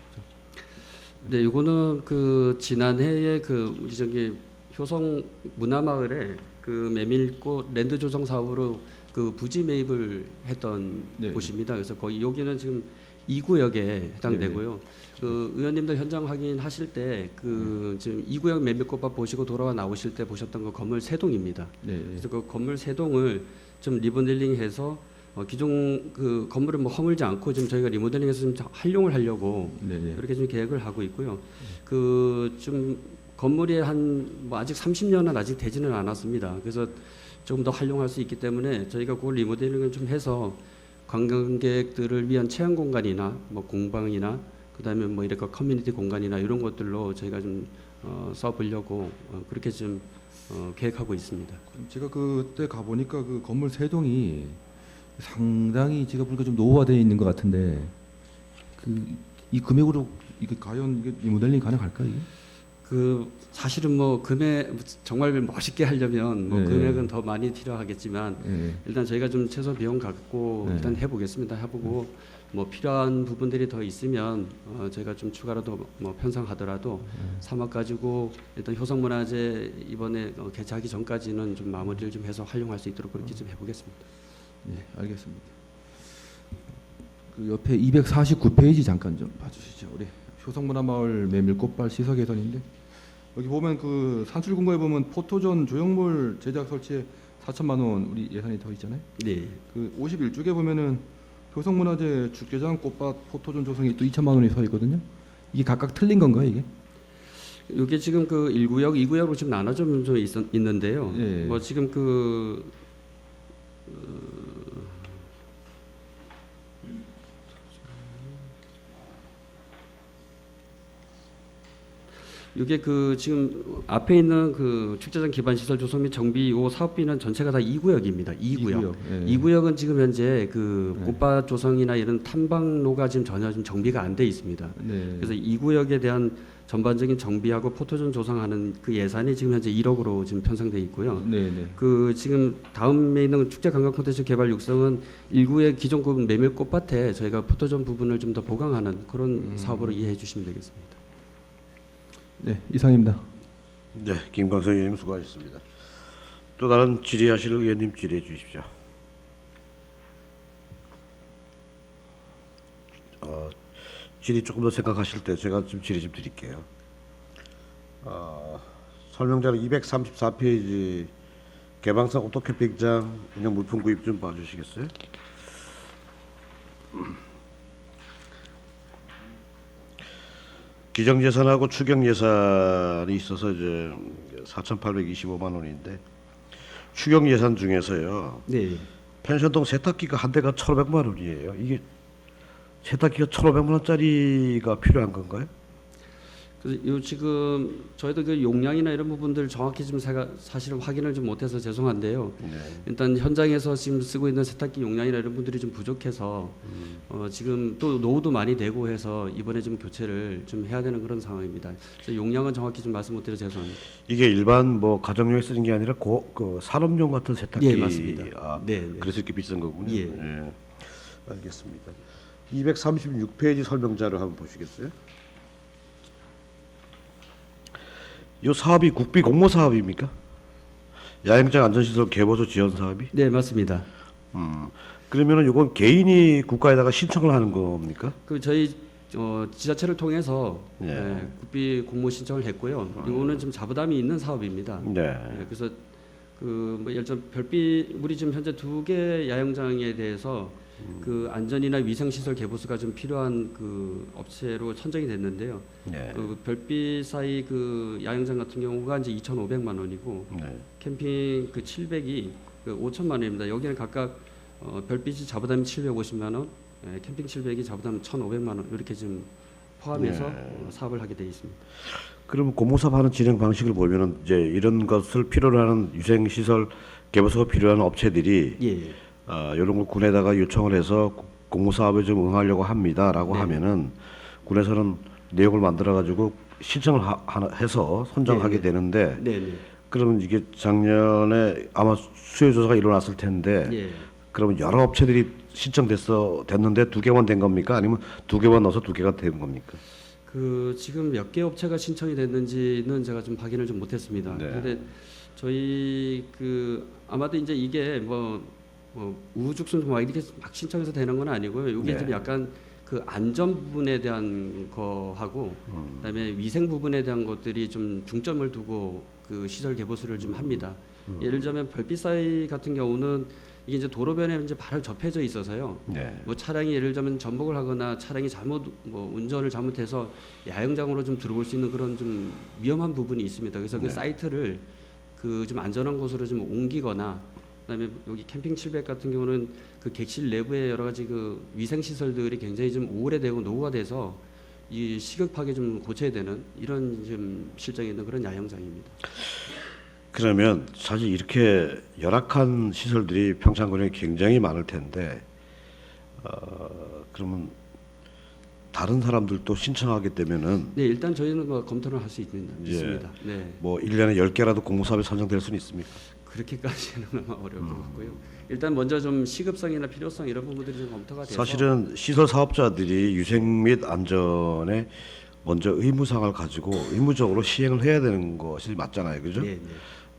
B: 네, 이거는 그 지난해에 그 우리 저기 효성 문화마을에 그 메밀꽃 랜드 조성 사업으로 그 부지 매입을 했던
F: 네.
B: 곳입니다. 그래서 거기 여기는 지금 2구역에 해당되고요. 그 의원님들 현장 확인하실 때 그 지금 2구역 메밀꽃밭 보시고 돌아와 나오실 때 보셨던 그 건물 3동입니다.
F: 네,
B: 그래서 그 건물 3동을 좀 리모델링해서 기존 그 건물을 뭐 허물지 않고 지금 저희가 리모델링해서 좀 활용을 하려고
F: 네.
B: 그렇게 좀 계획을 하고 있고요. 그 좀 건물이 한 뭐 아직 30년은 아직 되지는 않았습니다. 그래서 조금 더 활용할 수 있기 때문에 저희가 그걸 리모델링을 좀 해서 관광객들을 위한 체험 공간이나 뭐 공방이나 그다음에 뭐 이렇게 커뮤니티 공간이나 이런 것들로 저희가 좀 써보려고 그렇게 좀 계획하고 있습니다.
F: 제가 그때 가 보니까 그 건물 3동이 상당히 제가 보니까 좀 노후화되어 있는 것 같은데 이 금액으로 이게 과연 이게 리모델링 가능할까 이게?
B: 그 사실은 뭐 금액 정말 멋있게 하려면 뭐
F: 네.
B: 금액은 더 많이 필요하겠지만
F: 네.
B: 일단 저희가 좀 최소 비용 갖고
F: 네.
B: 일단 해보겠습니다. 해보고 뭐 필요한 부분들이 더 있으면 저희가 좀 추가로도 뭐 편성하더라도 삼아 가지고 일단 효성문화재 이번에 개최하기 전까지는 좀 마무리를 좀 해서 활용할 수 있도록 그렇게 좀 해보겠습니다.
F: 네, 알겠습니다. 그 옆에 249페이지 잠깐 좀 봐주시죠. 우리 효성문화마을 메밀꽃밭 시설 개선인데 여기 보면 그 산출공고에 보면 포토존 조형물 제작 설치에 4천만 원 우리 예산이 더 있잖아요.
B: 네.
F: 그 51쪽에 보면은 효성문화재 축제장 꽃밭 포토존 조성이 또 2천만 원이 서 있거든요. 이게 각각 틀린 건가요, 이게?
B: 이게 지금 그 1구역, 2구역으로 지금 나눠져 좀 있는데요.
F: 예.
B: 뭐 지금 그 이게 그 지금 앞에 있는 그 축제장 기반 시설 조성 및 정비 요 사업비는 전체가 다 2구역입니다. 2구역.
F: 예.
B: 2구역은 지금 현재 그
F: 네.
B: 꽃밭 조성이나 이런 탐방로가 지금 전혀 좀 정비가 안 돼 있습니다.
F: 네.
B: 그래서 2구역에 대한 전반적인 정비하고 포토존 조성하는 그 예산이 지금 현재 1억으로 지금 편성돼 있고요.
F: 네.
B: 그 지금 다음에 있는 축제 관광 콘텐츠 개발 육성은 1구의 기존 그 메밀 꽃밭에 저희가 포토존 부분을 좀 더 보강하는 그런 사업으로 이해해 주시면 되겠습니다.
F: 네, 이상입니다.
A: 네, 김광석 의원님 수고하셨습니다. 또 다른 질의하실 의원님 질의해 주십시오. 질의 조금 더 생각하실 때 제가 좀 질의 좀 드릴게요. 설명자는 234페이지 개방성 오토캠핑장 운영 물품 구입 좀 봐주시겠어요? 기정 예산하고 추경 예산이 있어서 이제 4,825만 원인데 추경 예산 중에서요
B: 네.
A: 펜션동 세탁기가 한 대가 1,500만 원이에요. 이게 세탁기가 1,500만 원짜리가 필요한 건가요?
B: 그래서 요 지금 저희도 그 용량이나 이런 부분들 정확히 지금 사실은 확인을 좀 못해서 죄송한데요.
A: 네.
B: 일단 현장에서 지금 쓰고 있는 세탁기 용량이나 이런 분들이 좀 부족해서 지금 또 노후도 많이 되고 해서 이번에 좀 교체를 좀 해야 되는 그런 상황입니다. 그래서 용량은 정확히 좀 말씀 못 드려 죄송합니다.
A: 이게 일반 뭐 가정용에 쓰는 게 아니라 그 산업용 같은 세탁기.
B: 예, 맞습니다.
A: 네.
B: 네.
A: 그래서 이렇게 비싼 거군요.
B: 예.
A: 예. 알겠습니다. 236페이지 설명자를 한번 보시겠어요? 이 사업이 국비 공모 사업입니까? 야영장 안전시설 개보수 지원 사업이?
B: 네, 맞습니다.
A: 그러면은 이건 개인이 국가에다가 신청을 하는 겁니까?
B: 그 저희 지자체를 통해서
A: 예.
B: 국비 공모 신청을 했고요. 이거는 좀 자부담이 있는 사업입니다.
A: 네.
B: 그래서 그뭐 예를 들어 별빛 우리 지금 현재 2개 야영장에 대해서 그 안전이나 위생 시설 개보수가 좀 필요한 그 업체로 선정이 됐는데요.
A: 네.
B: 그 별빛 사이 그 야영장 같은 경우가 이제 2,500만 원이고
A: 네.
B: 캠핑 그 700이 그 5천만 원입니다. 여기는 각각 별빛이 자부담이 750만 원, 캠핑 700이 자부담 1,500만 원 이렇게 지금 포함해서 사업을 하게 돼 있습니다.
A: 그럼 공모사업 하는 진행 방식을 보면은 이제 이런 것을 필요로 하는 위생 시설 개보수가 필요한 업체들이
B: 예.
A: 이런 걸 군에다가 요청을 해서 공모사업에 좀 응하려고 합니다라고
B: 네.
A: 하면은 군에서는 내용을 만들어 가지고 신청을 해서 선정하게
B: 네.
A: 되는데
B: 네, 네.
A: 그러면 이게 작년에 아마 수요 조사가 일어났을 텐데
B: 예.
A: 그러면 여러 업체들이 됐는데 2개만 된 겁니까? 아니면 2개만 넣어서 2개가 된 겁니까?
B: 그 지금 몇 개 업체가 신청이 됐는지는 제가 좀 확인을 좀 못했습니다.
A: 네.
B: 근데 저희 그 아마도 이제 이게 뭐 우후죽순 막 이렇게 막 신청해서 되는 건 아니고요. 이게
A: 네.
B: 좀 약간 그 안전 부분에 대한 거하고 그다음에 위생 부분에 대한 것들이 좀 중점을 두고 그 시설 개보수를 좀 합니다. 예를 들자면 별빛사이 같은 경우는 이게 이제 도로변에 이제 바로 접해져 있어서요.
A: 네.
B: 뭐 차량이 예를 들자면 전복을 하거나 차량이 운전을 잘못해서 야영장으로 좀 들어올 수 있는 그런 좀 위험한 부분이 있습니다. 그래서 그
A: 네.
B: 사이트를 그 좀 안전한 곳으로 좀 옮기거나 그다음에 여기 캠핑 700 같은 경우는 그 객실 내부에 여러 가지 그 위생 시설들이 굉장히 좀 오래되고 노후가 돼서 이 시급하게 좀 고쳐야 되는 이런 좀 실정이 있는 그런 야영장입니다.
A: 그러면 사실 이렇게 열악한 시설들이 평창군에 굉장히 많을 텐데 그러면 다른 사람들도 신청하게 되면은
B: 네, 일단 저희는 뭐 검토를 할 수 있습니다. 네.
A: 뭐 1년에 10개라도 공모사업에 선정될 수는 있습니까?
B: 그렇게까지는 아마 어려울 것 같고요. 일단 먼저 좀 시급성이나 필요성 이런 부분들이 좀 검토가 돼서
A: 사실은 시설 사업자들이 위생 및 안전에 먼저 의무상을 가지고 의무적으로 시행을 해야 되는 것이 맞잖아요, 그죠?
B: 네, 네.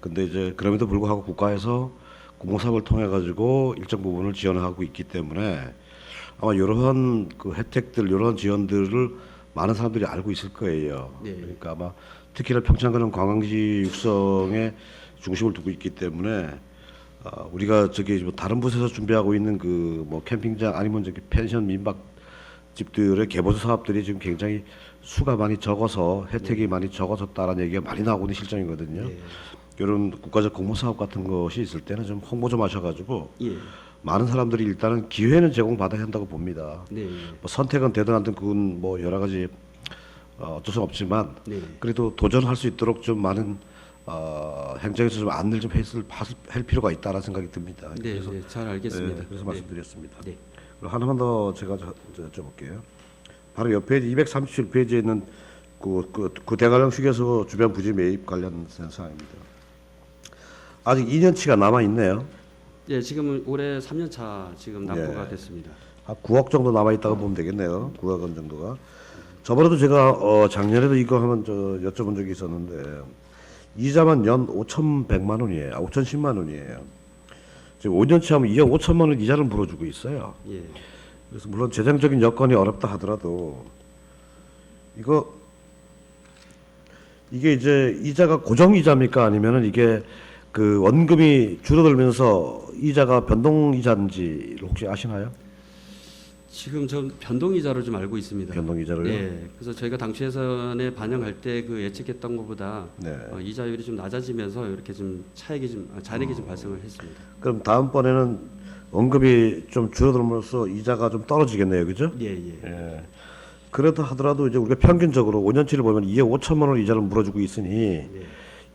A: 근데 이제 그럼에도 불구하고 국가에서 공모사업을 통해 가지고 일정 부분을 지원하고 있기 때문에 아마 이러한 그 혜택들, 이러한 지원들을 많은 사람들이 알고 있을 거예요.
B: 네.
A: 그러니까 아마 특히나 평창군은 관광지 육성에 중심을 두고 있기 때문에 우리가 저기 뭐 다른 부서에서 준비하고 있는 그 뭐 캠핑장 아니면 저기 펜션 민박 집들의 개보수 사업들이 지금 굉장히 수가 많이 적어서 혜택이 많이 적어졌다라는 얘기가 많이 나오고 있는 실정이거든요.
B: 예.
A: 이런 국가적 공모 사업 같은 것이 있을 때는 좀 홍보 좀 하셔가지고
B: 예.
A: 많은 사람들이 일단은 기회는 제공받아야 한다고 봅니다.
B: 네.
A: 뭐 선택은 되든 안 되든 그건 뭐 여러 가지 어쩔 수 없지만
B: 네.
A: 그래도 도전할 수 있도록 좀 많은 행정에서 좀 안내를 좀 할 필요가 있다라는 생각이 듭니다.
B: 네,
A: 그래서
B: 네, 잘 알겠습니다.
A: 네, 그래서
B: 네.
A: 말씀드렸습니다.
B: 네.
A: 그리고 하나만 더 제가 여쭤볼게요. 바로 옆 페이지 237페이지에 있는 그 대관령 휴게소 주변 부지 매입 관련된 사항입니다. 아직 2년치가 남아 있네요.
B: 예, 지금 올해 3년 차 지금 납부가
A: 예.
B: 됐습니다.
A: 한 9억 정도 남아 있다고 보면 되겠네요. 9억 원 정도가. 저번에도 제가 작년에도 이거 한번 여쭤본 적이 있었는데 이자만 연 5,100만 원이에요. 5,010만 원이에요. 지금 5년치 하면 2억 5천만 원 이자를 물어주고 있어요.
B: 예.
A: 그래서 물론 재정적인 여건이 어렵다 하더라도 이게 이제 이자가 고정 이자입니까 아니면은 이게 그 원금이 줄어들면서 이자가 변동 이자인지 혹시 아시나요?
B: 지금 좀 변동 이자로 좀 알고 있습니다.
A: 변동 이자로요?
B: 예. 그래서 저희가 당초 예산에 반영할 때 그 예측했던 것보다
A: 네.
B: 이자율이 좀 낮아지면서 이렇게 좀 차익이 좀 잔액이 좀 발생을 했습니다.
A: 그럼 다음번에는 원금이 좀 줄어들면서 이자가 좀 떨어지겠네요, 그죠?
B: 예, 예.
A: 예. 그래도 하더라도 이제 우리가 평균적으로 5년치를 보면 2억 5천만 원 이자를 물어주고 있으니
B: 예.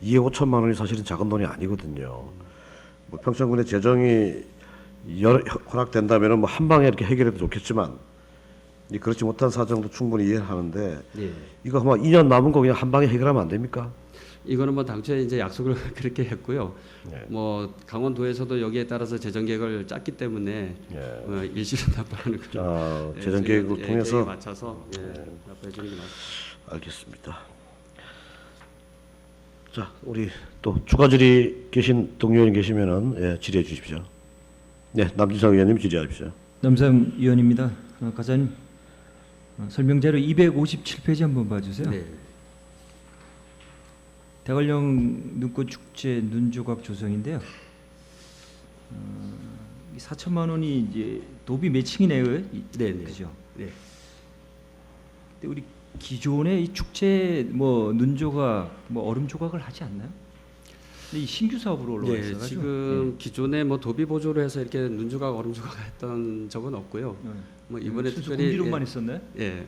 A: 2억 5천만 원이 사실은 작은 돈이 아니거든요. 뭐 평창군의 재정이 허락된다면은 뭐 한 방에 이렇게 해결해도 좋겠지만 이 그렇지 못한 사정도 충분히 이해하는데
B: 예.
A: 이거 아마 2년 남은 거 그냥 한 방에 해결하면 안 됩니까?
B: 이거는 뭐 당초에 이제 약속을 그렇게 했고요.
A: 네.
B: 뭐 강원도에서도 여기에 따라서 재정 계획을 짰기 때문에
A: 예.
B: 일시로 납부하는 거죠. 예,
A: 재정
B: 저희가,
A: 계획을
B: 예,
A: 통해서
B: 계획에 맞춰서 납부해 주는 게 맞습니다.
A: 알겠습니다. 자, 우리 또 추가 질의 계신 동료님 계시면은 예, 질의해 주십시오. 네, 남진상 의원님 질의하십시오.
E: 남상 위원입니다. 과장님 설명자료 257페이지 한번 봐주세요.
B: 네.
E: 대관령 눈꽃 축제 눈조각 조성인데요. 4천만 원이 이제 도비 매칭이네요.
B: 네, 네.
E: 그죠?
B: 네.
E: 근데 우리 기존에 이 축제 뭐 눈조각, 뭐 얼음 조각을 하지 않나요? 근데 이 신규 사업으로 올라와
B: 네,
E: 있어가지고.
B: 지금 기존에 뭐 도비 보조로 해서 이렇게 눈조각 얼음 조각 했던 적은 없고요. 뭐 이번에
E: 순수
B: 특별히
E: 공기로만 했었나요?
B: 예,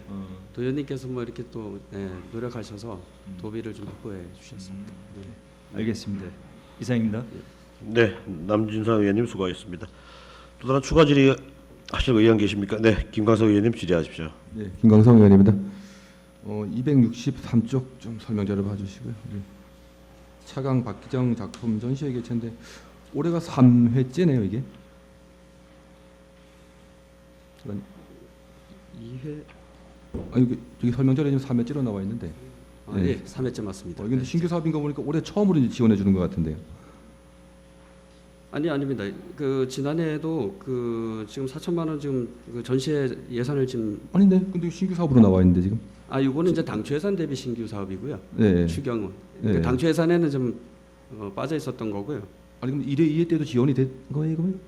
B: 도현님께서 뭐 이렇게 또 노력하셔서 도비를 좀 확보해 주셨습니다. 네.
E: 알겠습니다. 이상입니다.
A: 네, 남진상 의원님 수고하셨습니다. 또 다른 추가 질의 하실 의원 계십니까? 네, 김광석 의원님 질의하십시오.
F: 네, 김광성 의원입니다. 263쪽 좀 설명자료 봐주시고요. 우리 차강 박기정 작품 전시회 개최인데 올해가 3회째네요 이게.
B: 2회
F: 여기 설명자료에 3회째로 나와 있는데. 네.
B: 예, 3회째 맞습니다.
F: 이게 신규 사업인 거 보니까 올해 처음으로 이제 지원해 주는 것 같은데요.
B: 아닙니다. 그 지난해에도 그 지금 4천만 원 지금 그 전시회 예산을 지금
F: 아닌데, 근데 신규 사업으로 나와 있는데 지금.
B: 이거는 이제 당초 예산 대비 신규 사업이고요.
F: 네.
B: 추경은
F: 네.
B: 그 당초 예산에는 좀 빠져 있었던 거고요.
F: 아니 그럼 1회, 2회 때도 지원이 된 거예요, 그러면?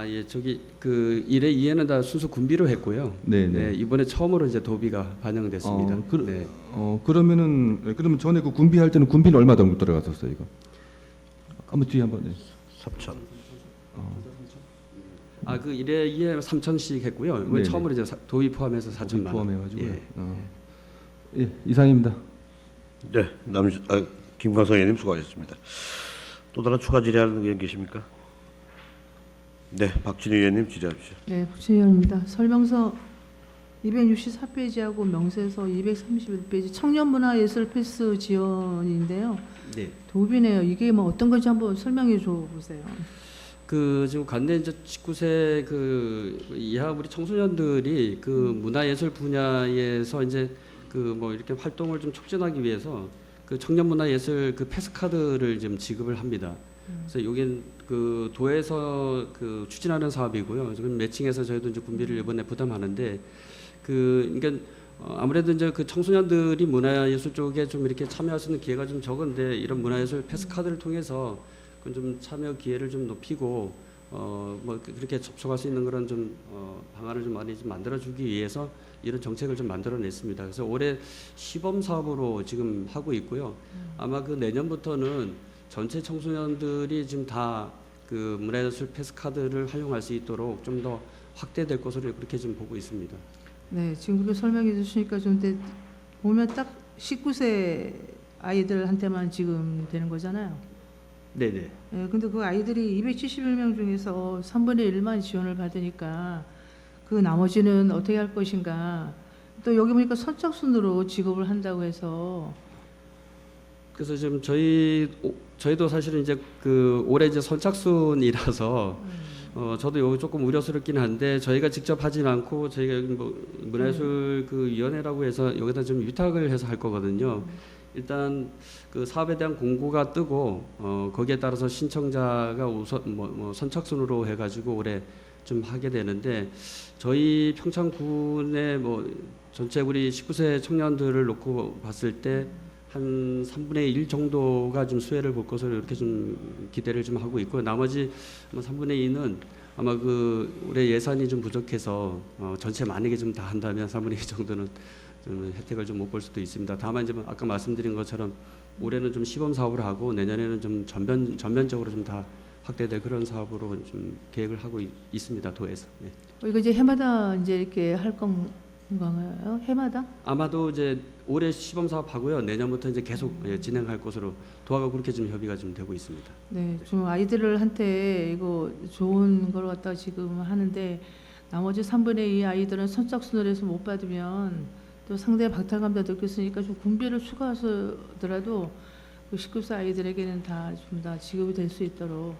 B: 예, 저기 그 1회, 2회는 다 순수 군비로 했고요.
F: 네, 네.
B: 이번에 처음으로 이제 도비가 반영됐습니다. 네.
F: 그러면 전에 그 군비할 때는 군비는 얼마 정도 들어갔었어요, 이거? 한번 뒤에 한번. 네.
A: 3천.
B: 그 1회, 2회 3천씩 했고요. 이번에
F: 네네.
B: 처음으로 이제 도비 포함해서
F: 거기
B: 4천만 원.
F: 포함해가지고.
B: 예.
F: 예, 이상입니다.
A: 네, 김광석 의원님 수고하셨습니다. 또 다른 추가 질의하는 의원 계십니까? 네, 박진희 의원님 질의하십시오.
C: 네, 박진영입니다. 설명서 264페이지하고 명세서 231페이지 청년문화예술 패스 지원인데요.
B: 네.
C: 도비네요. 이게 뭐 어떤 건지 한번 설명해 줘 보세요.
B: 그 지금 관내 이제 19세 그 이하 우리 청소년들이 그 문화예술 분야에서 이제 그 뭐 이렇게 활동을 좀 촉진하기 위해서 그 청년문화예술 그 패스 카드를 지금 지급을 합니다. 그래서 여긴 그 도에서 그 추진하는 사업이고요. 지금 매칭해서 저희도 이제 군비를 이번에 부담하는데 그러니까 아무래도 이제 그 청소년들이 문화예술 쪽에 좀 이렇게 참여할 수 있는 기회가 좀 적은데 이런 문화예술 패스카드를 통해서 그좀 참여 기회를 좀 높이고 뭐 그렇게 접촉할 수 있는 그런 좀 방안을 좀 많이 좀 만들어주기 위해서 이런 정책을 좀 만들어냈습니다. 그래서 올해 시범 사업으로 지금 하고 있고요. 아마 그 내년부터는 전체 청소년들이 지금 다 그 문화예술 패스카드를 활용할 수 있도록 좀 더 확대될 것으로 그렇게 좀 보고 있습니다.
C: 네, 지금 그렇게 설명해 주시니까 좀 보면 딱 19세 아이들한테만 지금 되는 거잖아요.
B: 네네.
C: 예, 근데 그 아이들이 271명 중에서 3분의 1만 지원을 받으니까 그 나머지는 어떻게 할 것인가. 또 여기 보니까 선착순으로 지급을 한다고 해서
B: 그래서 지금 저희도 사실은 이제 그 올해 이제 선착순이라서 저도 여기 조금 우려스럽긴 한데 저희가 직접 하진 않고 저희가 여기 뭐 문화예술 그 위원회라고 해서 여기다 좀 위탁을 해서 할 거거든요. 일단 그 사업에 대한 공고가 뜨고 거기에 따라서 신청자가 우선 뭐 선착순으로 해가지고 올해 좀 하게 되는데 저희 평창군의 뭐 전체 우리 19세 청년들을 놓고 봤을 때 한 3분의 1 정도가 좀 수혜를 볼 것으로 이렇게 좀 기대를 좀 하고 있고 나머지 3분의 2는 아마 그 올해 예산이 좀 부족해서 전체 만약에 좀 다 한다면 3분의 2 정도는 좀 혜택을 좀 못 볼 수도 있습니다. 다만 이제 아까 말씀드린 것처럼 올해는 좀 시범 사업을 하고 내년에는 좀 전면적으로 좀 다 확대될 그런 사업으로 좀 계획을 하고 있습니다. 도에서. 예.
C: 이거 이제 해마다 이제 이렇게 할 건가요? 해마다?
B: 아마도 이제 올해 시범 사업 하고요. 내년부터 이제 계속 진행할 것으로 도하고 그렇게 좀 협의가 좀 되고 있습니다.
C: 네, 좀 아이들한테 이거 좋은 걸 갖다 지금 하는데 나머지 3분의 2 아이들은 선착순을 해서 못 받으면 또 상대의 박탈감도 느꼈으니까 좀 군비를 추가하더라도 그 19세 아이들에게는 다 좀 다 지급이 될 수 있도록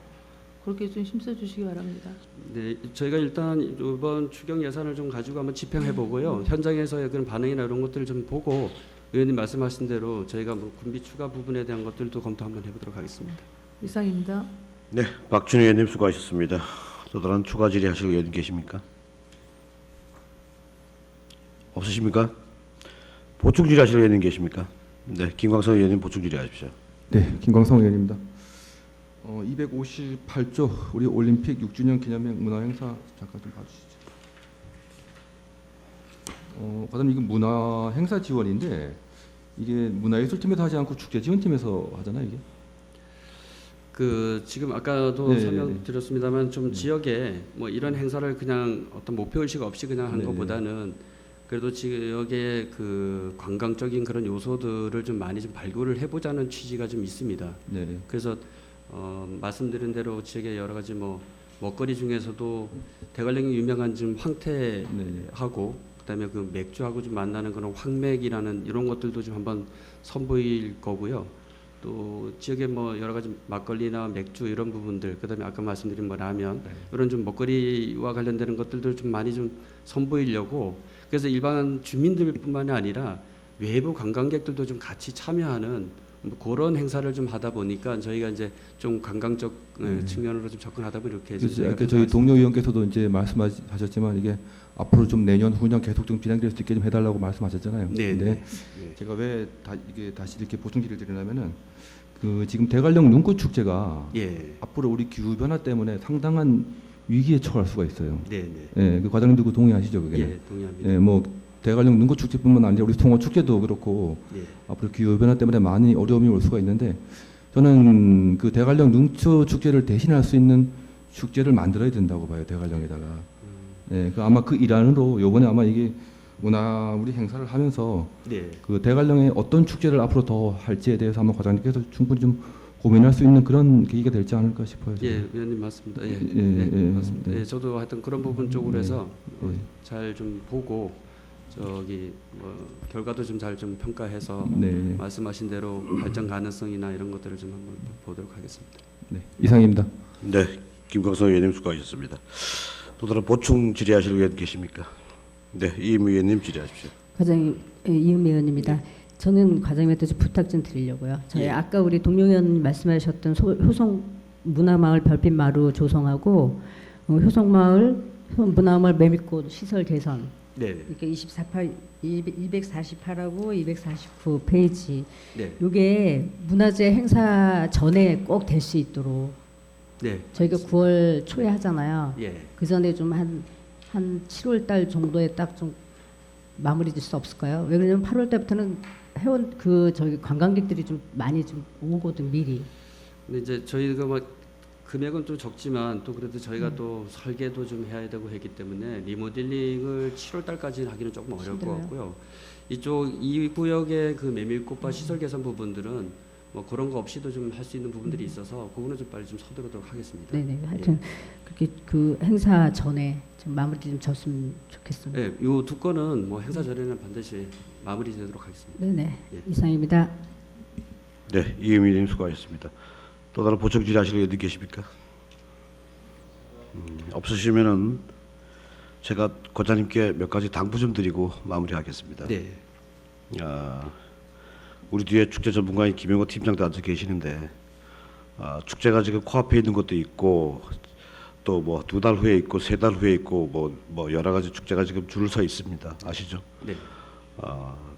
C: 그렇게 좀 힘써 주시기 바랍니다.
B: 네, 저희가 일단 이번 추경 예산을 좀 가지고 한번 집행해 보고요. 현장에서의 그런 반응이나 이런 것들을 좀 보고 의원님 말씀하신 대로 저희가 뭐 군비 추가 부분에 대한 것들도 검토 한번 해보도록 하겠습니다.
C: 이상입니다.
A: 네, 박준희 의원님 수고하셨습니다. 또 다른 추가 질의하실 의원 계십니까? 없으십니까? 보충 질의하실 의원님 계십니까? 네, 김광선 의원님 보충 질의하십시오.
F: 네, 김광성 의원입니다. 258조 우리 올림픽 6주년 기념행 문화행사 잠깐 좀 봐주시죠. 과장님 이건 문화행사 지원인데 이게 문화예술팀에서 하지 않고 축제지원팀에서 하잖아요 이게.
B: 그 지금 아까도
F: 네,
B: 설명드렸습니다만 좀 지역에 뭐 이런 행사를 그냥 어떤 목표 의식 없이 그냥 한
F: 네.
B: 것보다는 그래도 지역의 그 관광적인 그런 요소들을 좀 많이 좀 발굴을 해보자는 취지가 좀 있습니다.
F: 네.
B: 그래서 말씀드린 대로 지역의 여러 가지 뭐 먹거리 중에서도 대관령이 유명한 좀 황태하고 그다음에 그 맥주하고 좀 만나는 그런 황맥이라는 이런 것들도 좀 한번 선보일 거고요. 또 지역의 뭐 여러 가지 막걸리나 맥주 이런 부분들, 그다음에 아까 말씀드린 뭐 라면 이런 좀 먹거리와 관련되는 것들도 좀 많이 좀 선보이려고 그래서 일반 주민들뿐만이 아니라 외부 관광객들도 좀 같이 참여하는 뭐 그런 행사를 좀 하다 보니까 저희가 이제 좀 관광적 측면으로 좀 접근하다 보니 이렇게
F: 그래서 아까 저희 동료 의원께서도 이제 말씀하셨지만 이게 앞으로 좀 내년 후년 계속 좀 진행될 수 있게 좀 해달라고 말씀하셨잖아요.
B: 네.
F: 근데
B: 네.
F: 제가 왜 이게 다시 이렇게 보충 질의를 드리냐면은 그 지금 대관령 눈꽃 축제가
B: 예.
F: 앞으로 우리 기후 변화 때문에 상당한 위기에 처할 수가 있어요.
B: 네.
F: 예, 그 과장님도 그 동의하시죠, 그게?
B: 예, 동의합니다.
F: 예, 뭐 대관령 눈꽃 축제뿐만 아니라 우리 송어 축제도 그렇고
B: 예.
F: 앞으로 기후 변화 때문에 많이 어려움이 올 수가 있는데 저는 그 대관령 눈꽃 축제를 대신할 수 있는 축제를 만들어야 된다고 봐요, 대관령에다가. 예, 그 아마 그 일환으로 요번에 아마 이게 우리 행사를 하면서
B: 네.
F: 그 대관령에 어떤 축제를 앞으로 더 할지에 대해서 한번 과장님께서 충분히 좀 고민할 수 있는 그런 계기가 될지 않을까 싶어요.
B: 예, 의원님 맞습니다. 예,
F: 예,
B: 맞습니다.
F: 예.
B: 예, 저도 하여튼 그런 부분 쪽으로 해서
F: 예.
B: 잘 좀 보고 저기 뭐 결과도 좀 잘 좀 평가해서
F: 네,
B: 말씀하신 대로 발전 가능성이나 이런 것들을 좀 한번 보도록 하겠습니다.
F: 네, 이상입니다.
A: 네, 김광선 의원님 수고하셨습니다. 또 다른 보충 질의하실 의원 계십니까? 네, 이임 의원님 질의하십시오.
D: 과장님, 이은미 의원입니다. 저는 과장님한테 좀 부탁 좀 드리려고요. 저희
B: 예.
D: 아까 우리 동료 의원 말씀하셨던 효성 문화마을 별빛 마루 조성하고 효성마을 문화마을 매미꽃 시설 개선
B: 네.
D: 이렇게 248하고 249 페이지
B: 네.
D: 이게 문화재 행사 전에 꼭 될 수 있도록
B: 네.
D: 저희가 9월 초에 하잖아요.
B: 예.
D: 그 전에 좀 한 7월 달 정도에 딱 좀 마무리 될 수 없을까요? 왜냐면 8월 달부터는 회원 저기 관광객들이 좀 많이 좀 오거든 미리.
B: 근데 이제 저희가 막 금액은 좀 적지만 또 그래도 저희가 또 설계도 좀 해야 되고 했기 때문에 리모델링을 7월 달까지 하기는 조금 어려울 것
D: 힘들어요?
B: 같고요. 이쪽 이 구역의 그 메밀꽃밭 시설 개선 부분들은 뭐 그런 거 없이도 좀 할 수 있는 부분들이 있어서 그거는 좀 빨리 좀 서두르도록 하겠습니다.
D: 네네. 하여튼 그렇게 그 행사 전에 좀 마무리 좀 졌으면 좋겠습니다.
B: 네, 요 두 건은 뭐 행사 전에는 반드시 마무리되도록 하겠습니다.
D: 네네.
B: 예.
D: 이상입니다.
A: 네, 이의미님 수고하셨습니다. 또 다른 보충 질의하실 의원님 계십니까? 없으시면은 제가 권장님께 몇 가지 당부 좀 드리고 마무리하겠습니다.
B: 네.
A: 우리 뒤에 축제 전문가인 김영호 팀장도 앉아 계시는데 축제가 지금 코앞에 있는 것도 있고 또 뭐 2달 후에 있고 3달 후에 있고 뭐 여러 가지 축제가 지금 줄을 서 있습니다. 아시죠?
B: 네.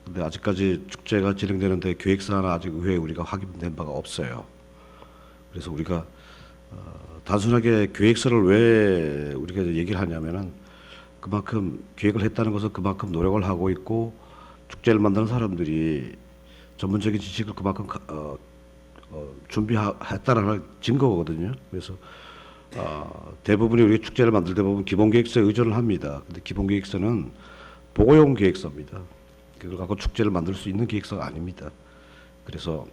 A: 근데 아직까지 축제가 진행되는데 계획사나 아직 의회에 우리가 확인된 바가 없어요. 그래서 우리가 단순하게 계획서를 왜 우리가 얘기를 하냐면은 그만큼 계획을 했다는 것은 그만큼 노력을 하고 있고 축제를 만드는 사람들이 전문적인 지식을 그만큼 준비했다라는 증거거든요. 그래서 대부분이 우리 축제를 만들 때 보면 기본계획서에 의존을 합니다. 근데 기본계획서는 보고용 계획서입니다. 그걸 갖고 축제를 만들 수 있는 계획서가 아닙니다. 그래서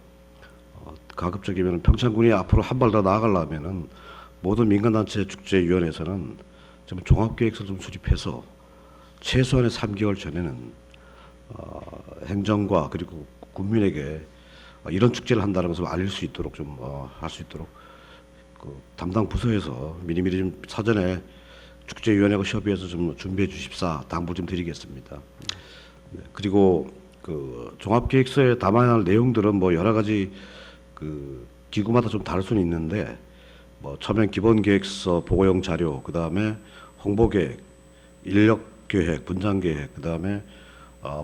A: 가급적이면 평창군이 앞으로 한 발 더 나아가려면은 모든 민간단체 축제위원회에서는 좀 종합계획서를 좀 수립해서 최소한의 3개월 전에는 행정과 그리고 국민에게 이런 축제를 한다는 것을 알릴 수 있도록 좀 할 수 있도록 그 담당 부서에서 미리미리 좀 사전에 축제위원회하고 협의해서 좀 준비해 주십사 당부 좀 드리겠습니다. 네, 그리고 그 종합계획서에 담아야 할 내용들은 뭐 여러 가지 그 기구마다 좀 다를 수는 있는데 뭐 처음엔 기본계획서 보고용 자료, 그 다음에 홍보계획, 인력계획, 분장계획, 그 다음에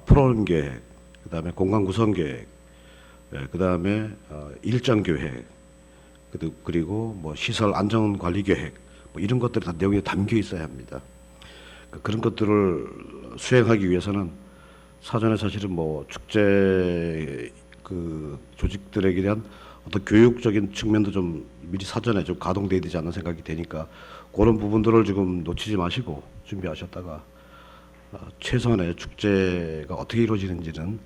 A: 프로그램계획, 그 다음에 공간구성계획, 그 다음에 일정계획, 그리고 뭐 시설 안전관리계획, 뭐 이런 것들이 다 내용에 담겨 있어야 합니다. 그런 것들을 수행하기 위해서는 사전에 사실은 뭐 축제 그 조직들에게 대한 어떤 교육적인 측면도 좀 미리 사전에 좀 가동돼야 되지 않나 생각이 되니까 그런 부분들을 지금 놓치지 마시고 준비하셨다가 최소한의 축제가 어떻게 이루어지는지는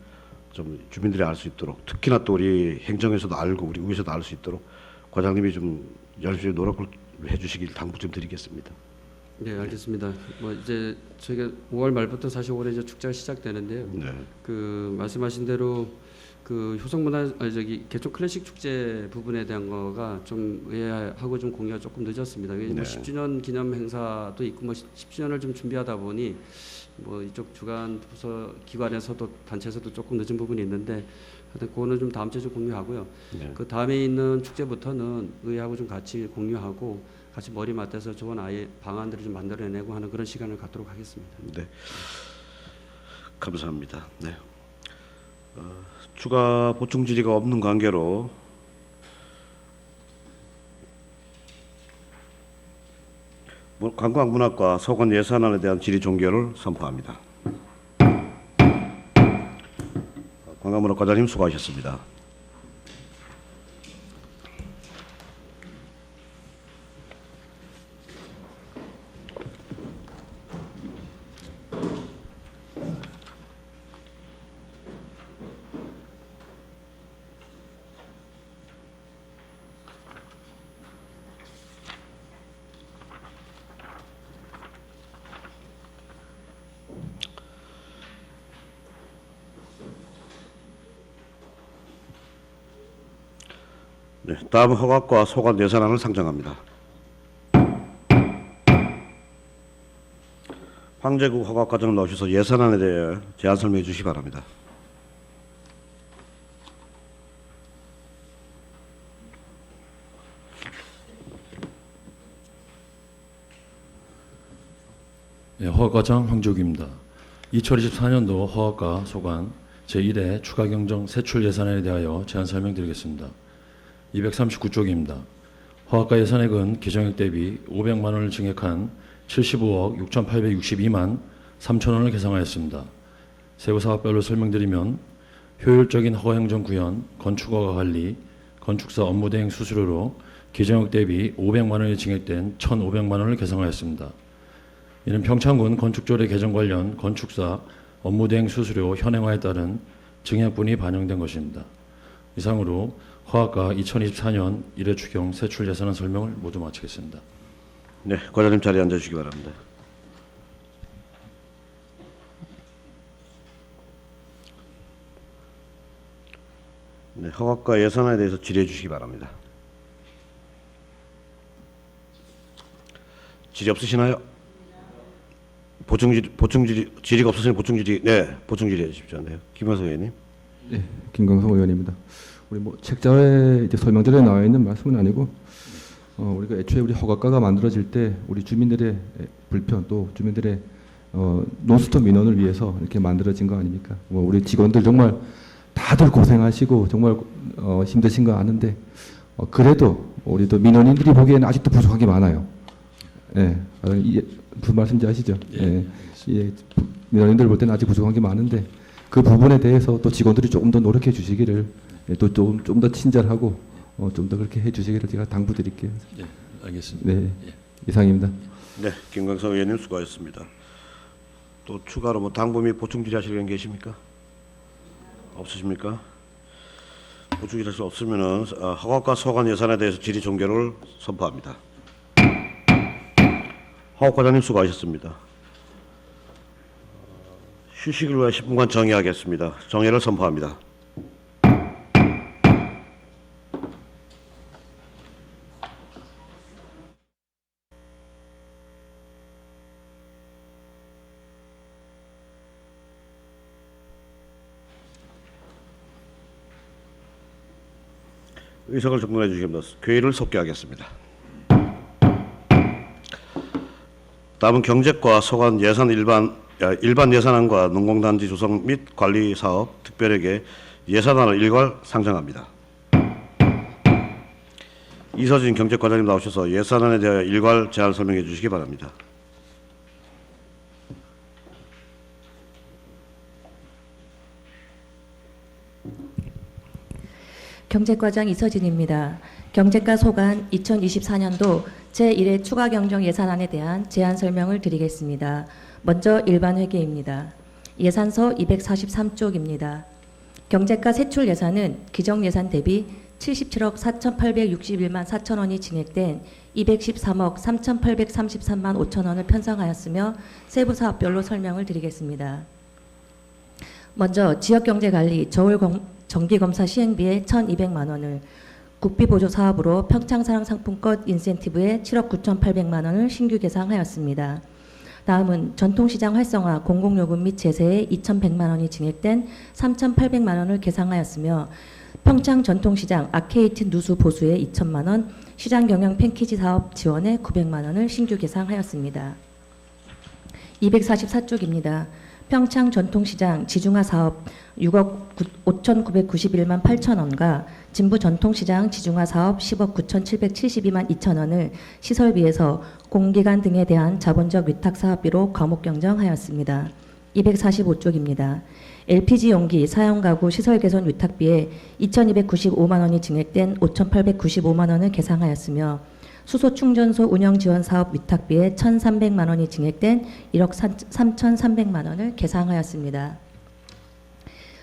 A: 좀 주민들이 알 수 있도록 특히나 또 우리 행정에서도 알고 우리 의회에서도 알 수 있도록 과장님이 좀 열심히 노력을 해주시길 당부 좀 드리겠습니다.
B: 네, 알겠습니다. 뭐 이제 저희가 5월 말부터 사실 올해 이제 축제가 시작되는데요.
A: 네.
B: 그 말씀하신 대로 그 개촌 클래식 축제 부분에 대한 거가 좀 의회하고 좀 공유가 조금 늦었습니다. 뭐
A: 네.
B: 10주년 기념 행사도 있고 뭐 10주년을 좀 준비하다 보니 뭐 이쪽 주간 부서 기관에서도 단체에서도 조금 늦은 부분이 있는데 하여튼 그거는 좀 다음 주에 좀 공유하고요.
A: 네.
B: 그 다음에 있는 축제부터는 의회하고 좀 같이 공유하고 같이 머리 맞대서 좋은 아예 방안들을 좀 만들어내고 하는 그런 시간을 갖도록 하겠습니다.
A: 네. 감사합니다. 네. 추가 보충 질의가 없는 관계로 관광문화과 소관 예산안에 대한 질의 종결을 선포합니다. 관광문화과장님 수고하셨습니다. 네, 다음 허각과 소관 예산안을 상정합니다. 황제국 허각 과정을 넣으셔서 예산안에 대해 제안 설명해 주시기 바랍니다.
G: 예, 허가과장 황조기입니다. 2024년도 허가과 소관 제1회 추가경정 세출 예산에 대하여 제안 설명드리겠습니다. 239쪽입니다. 허가과 예산액은 기정액 대비 500만 원을 증액한 75억 6,862만 3천 원을 계상하였습니다. 세부 사업별로 설명드리면 효율적인 허가행정 구현, 건축허가 관리, 건축사 업무 대행 수수료로 기정액 대비 500만 원이 증액된 1,500만 원을 계상하였습니다. 이는 평창군 건축조례 개정 관련 건축사 업무 대행 수수료 현행화에 따른 증액분이 반영된 것입니다. 이상으로 허가과 2024년 1회 추경 세출 예산안 설명을 모두 마치겠습니다.
A: 네, 과장님 자리에 앉아주시기 바랍니다. 네, 허가과 예산안에 대해서 질의해 주시기 바랍니다. 질의 없으시나요? 질의가 없으시면 보충 질의, 네, 보충 질의해 주십시오. 네, 김광석 의원님.
F: 네, 김광석 의원입니다. 우리 뭐 책자에 이제 설명들에 나와 있는 말씀은 아니고 우리가 애초에 우리 허가과가 만들어질 때 우리 주민들의 불편 또 주민들의 논스톱 민원을 위해서 이렇게 만들어진 거 아닙니까? 뭐 우리 직원들 정말 다들 고생하시고 정말 힘드신 거 아는데 그래도 우리도 민원인들이 보기에는 아직도 부족한 게 많아요. 예, 무슨 말씀인지 아시죠? 예, 예, 민원인들 볼 때는 아직 부족한 게 많은데 그 부분에 대해서 또 직원들이 조금 더 노력해 주시기를 또 좀 더 친절하고 좀 더 그렇게 해 주시기를 제가 당부드릴게요.
G: 예, 알겠습니다.
F: 네, 이상입니다.
A: 네, 김광석 의원님 수고하셨습니다. 또 추가로 뭐 당부 및 보충 질의하실 의원 계십니까? 없으십니까? 보충 질의할 수 없으면은 허가과 소관 예산에 대해서 질의 종결을 선포합니다. 허가과장님 수고하셨습니다. 휴식을 위해 10분간 정회하겠습니다. 정회를 선포합니다. 의석을 정돈해 주시기 바랍니다. 회의를 속개하겠습니다. 다음은 경제과 소관 일반 예산안과 농공단지 조성 및 관리 사업 특별회계 예산안을 일괄 상정합니다. 이서진 경제과장님 나오셔서 예산안에 대하여 일괄 제안 설명해 주시기 바랍니다.
H: 경제과장 이서진입니다. 경제과 소관 2024년도 제1회 추가경정 예산안에 대한 제안 설명을 드리겠습니다. 먼저 일반 회계입니다. 예산서 243쪽입니다. 경제과 세출 예산은 기정 예산 대비 77억 4,861만 4천 원이 증액된 213억 3,833만 5천 원을 편성하였으며 세부 사업별로 설명을 드리겠습니다. 먼저 지역경제관리 정기검사 시행비에 1,200만 원을, 국비보조 사업으로 평창사랑 상품권 인센티브에 7억 9,800만 원을 신규 계상하였습니다. 다음은 전통시장 활성화 공공요금 및 제세에 2,100만 원이 증액된 3,800만 원을 계상하였으며 평창 전통시장 아케이트 누수 보수에 2천만 원, 시장 경영 팬키지 사업 지원에 900만 원을 신규 계상하였습니다. 244쪽입니다. 평창 전통시장 지중화 사업 6억 5,991만 8천 원과 진부 전통시장 지중화 사업 10억 9,772만 2천 원을 시설비에서 공기관 등에 대한 자본적 위탁 사업비로 과목 경정하였습니다. 245쪽입니다. LPG 용기 사용 가구 시설 개선 위탁비에 2,295만 원이 증액된 5,895만 원을 계상하였으며 수소 충전소 운영 지원 사업 위탁비에 1,300만 원이 증액된 1억 3,300만 원을 계상하였습니다.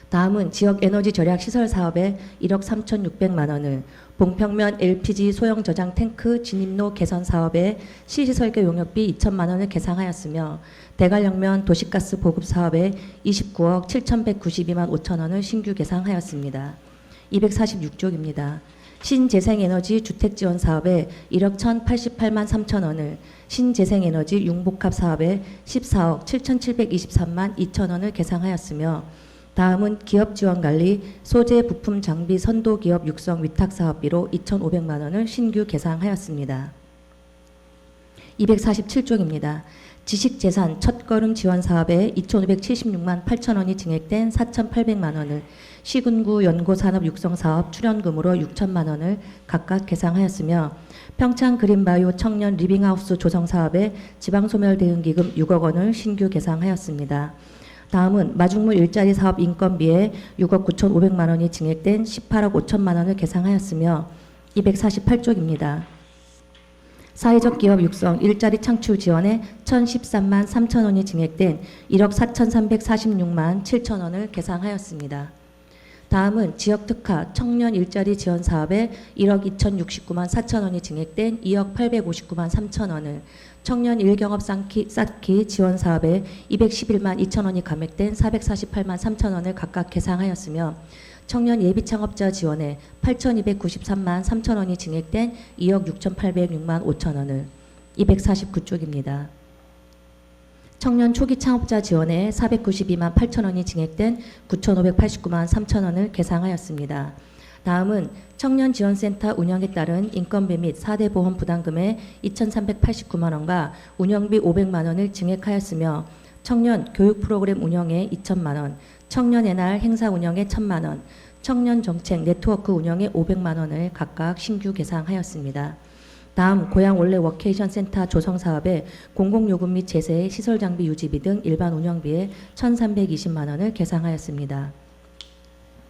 H: 다음은 지역 에너지 절약 시설 사업에 1억 3,600만 원을, 봉평면 LPG 소형 저장 탱크 진입로 개선 사업에 시설계 용역비 2천만 원을 계상하였으며 대관령면 도시가스 보급 사업에 29억 7,192만 5천 원을 신규 계상하였습니다. 246쪽입니다. 신재생에너지 주택지원 사업에 1억 1,088만 3천 원을, 신재생에너지 융복합 사업에 14억 7,723만 2천 원을 계상하였으며 다음은 기업지원관리 소재 부품 장비 선도기업 육성 위탁 사업비로 2,500만 원을 신규 계상하였습니다. 247쪽입니다. 지식재산 첫걸음 지원 사업에 2,576만 8천 원이 증액된 4,800만 원을, 시군구 연고산업 육성사업 출연금으로 6천만 원을 각각 계상하였으며, 평창 그린바이오 청년 리빙하우스 조성 사업에 지방소멸대응기금 6억 원을 신규 계상하였습니다. 다음은 마중물 일자리 사업 인건비에 6억 9,500만 원이 증액된 18억 5천만 원을 계상하였으며, 248쪽입니다. 사회적 기업 육성 일자리 창출 지원에 1,013만 3천 원이 증액된 1억 4,346만 7천 원을 계상하였습니다. 다음은 지역특화 청년 일자리 지원 사업에 1억 2,069만 4천 원이 증액된 2억 859만 3천 원을, 청년 일경업 쌓기 지원 사업에 211만 2천 원이 감액된 448만 3천 원을 각각 계상하였으며, 청년 예비창업자 지원에 8,293만 3천 원이 증액된 2억 6,806만 5천 원을, 249쪽입니다. 청년 초기 창업자 지원에 492만 8천 원이 증액된 9,589만 3천 원을 계상하였습니다. 다음은 청년 지원센터 운영에 따른 인건비 및 4대 보험 부담금에 2,389만 원과 운영비 500만 원을 증액하였으며, 청년 교육 프로그램 운영에 2천만 원, 청년의 날 행사 운영에 1,000만 원, 청년 정책 네트워크 운영에 500만 원을 각각 신규 계상하였습니다. 다음 고향 원래 워케이션 센터 조성 사업에 공공요금 및 제세 시설 장비 유지비 등 일반 운영비에 1,320만 원을 계상하였습니다.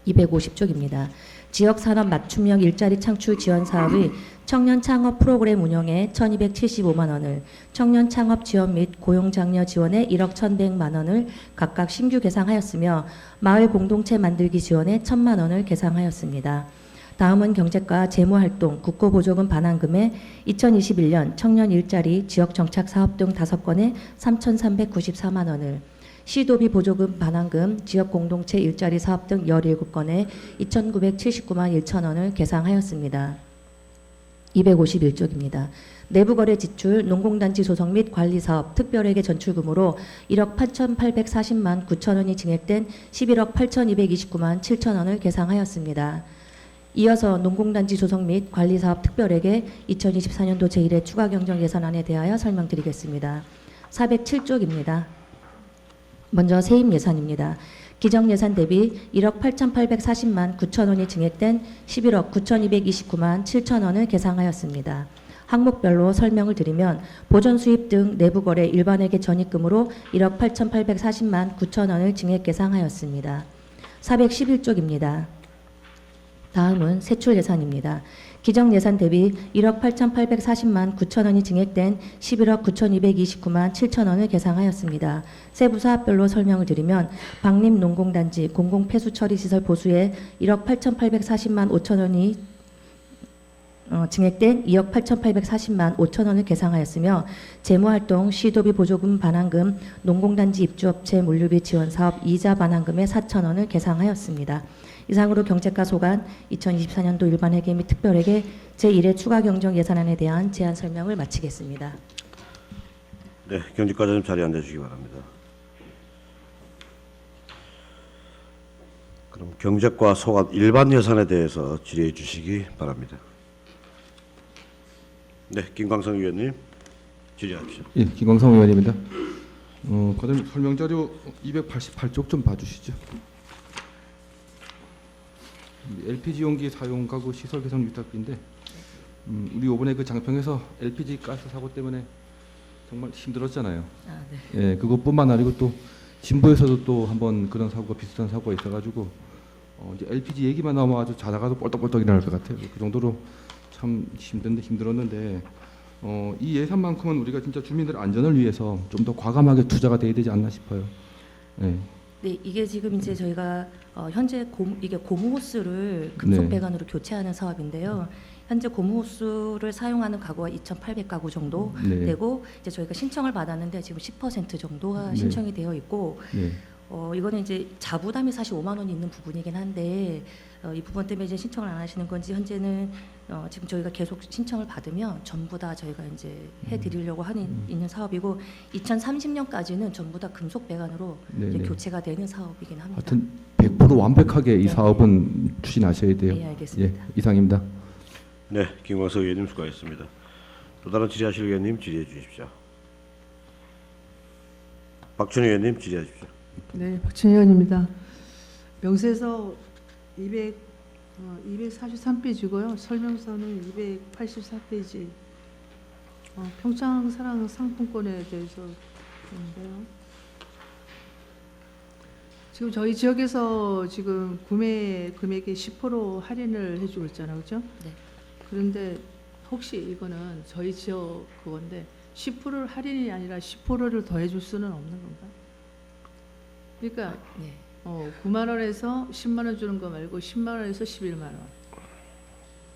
H: 250쪽입니다. 지역산업 맞춤형 일자리 창출 지원 사업의 청년 창업 프로그램 운영에 1,275만 원을, 청년 창업 지원 및 고용장려 지원에 1억 1,100만 원을 각각 신규 계상하였으며, 마을 공동체 만들기 지원에 1,000만 원을 계상하였습니다. 다음은 경제과 재무활동 국고보조금 반환금에 2021년 청년 일자리 지역정착 사업 등 5건에 3,394만 원을, 시도비 보조금 반환금 지역공동체 일자리 사업 등 17건에 2,979만 1천 원을 계상하였습니다. 251쪽입니다. 내부거래 지출 농공단지 조성 및 관리사업 특별회계 전출금으로 1억 8,840만 9천 원이 증액된 11억 8,229만 7천 원을 계상하였습니다. 이어서 농공단지 조성 및 관리사업 특별회계 2024년도 제1회 추가경정 예산안에 대하여 설명드리겠습니다. 407쪽입니다. 먼저 세입 예산입니다. 기정 예산 대비 1억 8,840만 9천 원이 증액된 11억 9,229만 7천 원을 계상하였습니다. 항목별로 설명을 드리면, 보전 수입 등 내부 거래 일반회계 전입금으로 1억 8,840만 9천 원을 증액 계상하였습니다. 411쪽입니다. 다음은 세출 예산입니다. 기정 예산 대비 1억 8,840만 9천 원이 증액된 11억 9,229만 7천 원을 계상하였습니다. 세부 사업별로 설명을 드리면, 방림 농공단지 공공폐수처리시설 보수에 1억 8,840만 5천 원이 증액된 2억 8,840만 5천 원을 계상하였으며, 재무활동 시도비 보조금 반환금 농공단지 입주업체 물류비 지원사업 이자 반환금에 4천 원을 계상하였습니다. 이상으로 경제과 소관 2024년도 일반회계 및 특별회계 제1회 추가경정 예산안에 대한 제안 설명을 마치겠습니다.
A: 네, 경제과장님 자리에 앉아주시기 바랍니다. 그럼 경제과 소관 일반 예산에 대해서 질의해 주시기 바랍니다. 네, 김광성 의원님 질의하십시오.
F: 예, 김광성 의원입니다. 과장님 설명자료 288쪽 좀 봐주시죠. LPG 용기 사용 가구 시설 개선 위탁비인데, 우리 이번에 그 장평에서 LPG 가스 사고 때문에 정말 힘들었잖아요. 예, 그것뿐만 아니고 또 진부에서도 또 한번 그런 사고가 비슷한 사고가 있어가지고 이제 LPG 얘기만 나오면 아주 자다가도 뻘떡뻘떡 일어날 것 같아요. 그 정도로 참 힘들었는데 이 예산만큼은 우리가 진짜 주민들 안전을 위해서 좀 더 과감하게 투자가 돼야 되지 않나 싶어요. 예.
H: 네, 이게 지금 이제 저희가 현재 이게 고무호스를 금속
F: 네.
H: 배관으로 교체하는 사업인데요. 현재 고무호스를 사용하는 가구가 2,800가구 정도
F: 네.
H: 되고, 이제 저희가 신청을 받았는데 지금 10% 정도가
F: 네.
H: 신청이 되어 있고,
F: 네.
H: 이거는 이제 자부담이 사실 5만 원이 있는 부분이긴 한데, 이 부분 때문에 이제 신청을 안 하시는 건지, 현재는 지금 저희가 계속 신청을 받으면 전부 다 저희가 이제 해드리려고 있는 사업이고, 2030년까지는 전부 다 금속 배관으로
F: 네,
H: 이제
F: 네.
H: 교체가 되는 사업이긴 합니다.
F: 하여튼 100% 완벽하게 이
H: 네.
F: 사업은 추진하셔야 돼요.
H: 네, 알겠습니다.
F: 예, 이상입니다.
A: 네, 김광석 의원님 수고하셨습니다. 또 다른 질의하실 의원님 질의해 주십시오. 박준희 의원님 질의해 주십시오.
C: 네, 박진희 의원입니다. 명세서 243페이지고요. 설명서는 284페이지. 평창 사랑 상품권에 대해서 있는데요. 지금 저희 지역에서 지금 구매 금액의 10% 할인을 해주고 있잖아요, 그렇죠?
H: 네.
C: 그런데 혹시 이거는 저희 지역 그건데 10%를 할인이 아니라 10%를 더해줄 수는 없는 건가? 그러니까
H: 네.
C: 9만 원에서 10만 원 주는 거 말고 10만 원에서 11만 원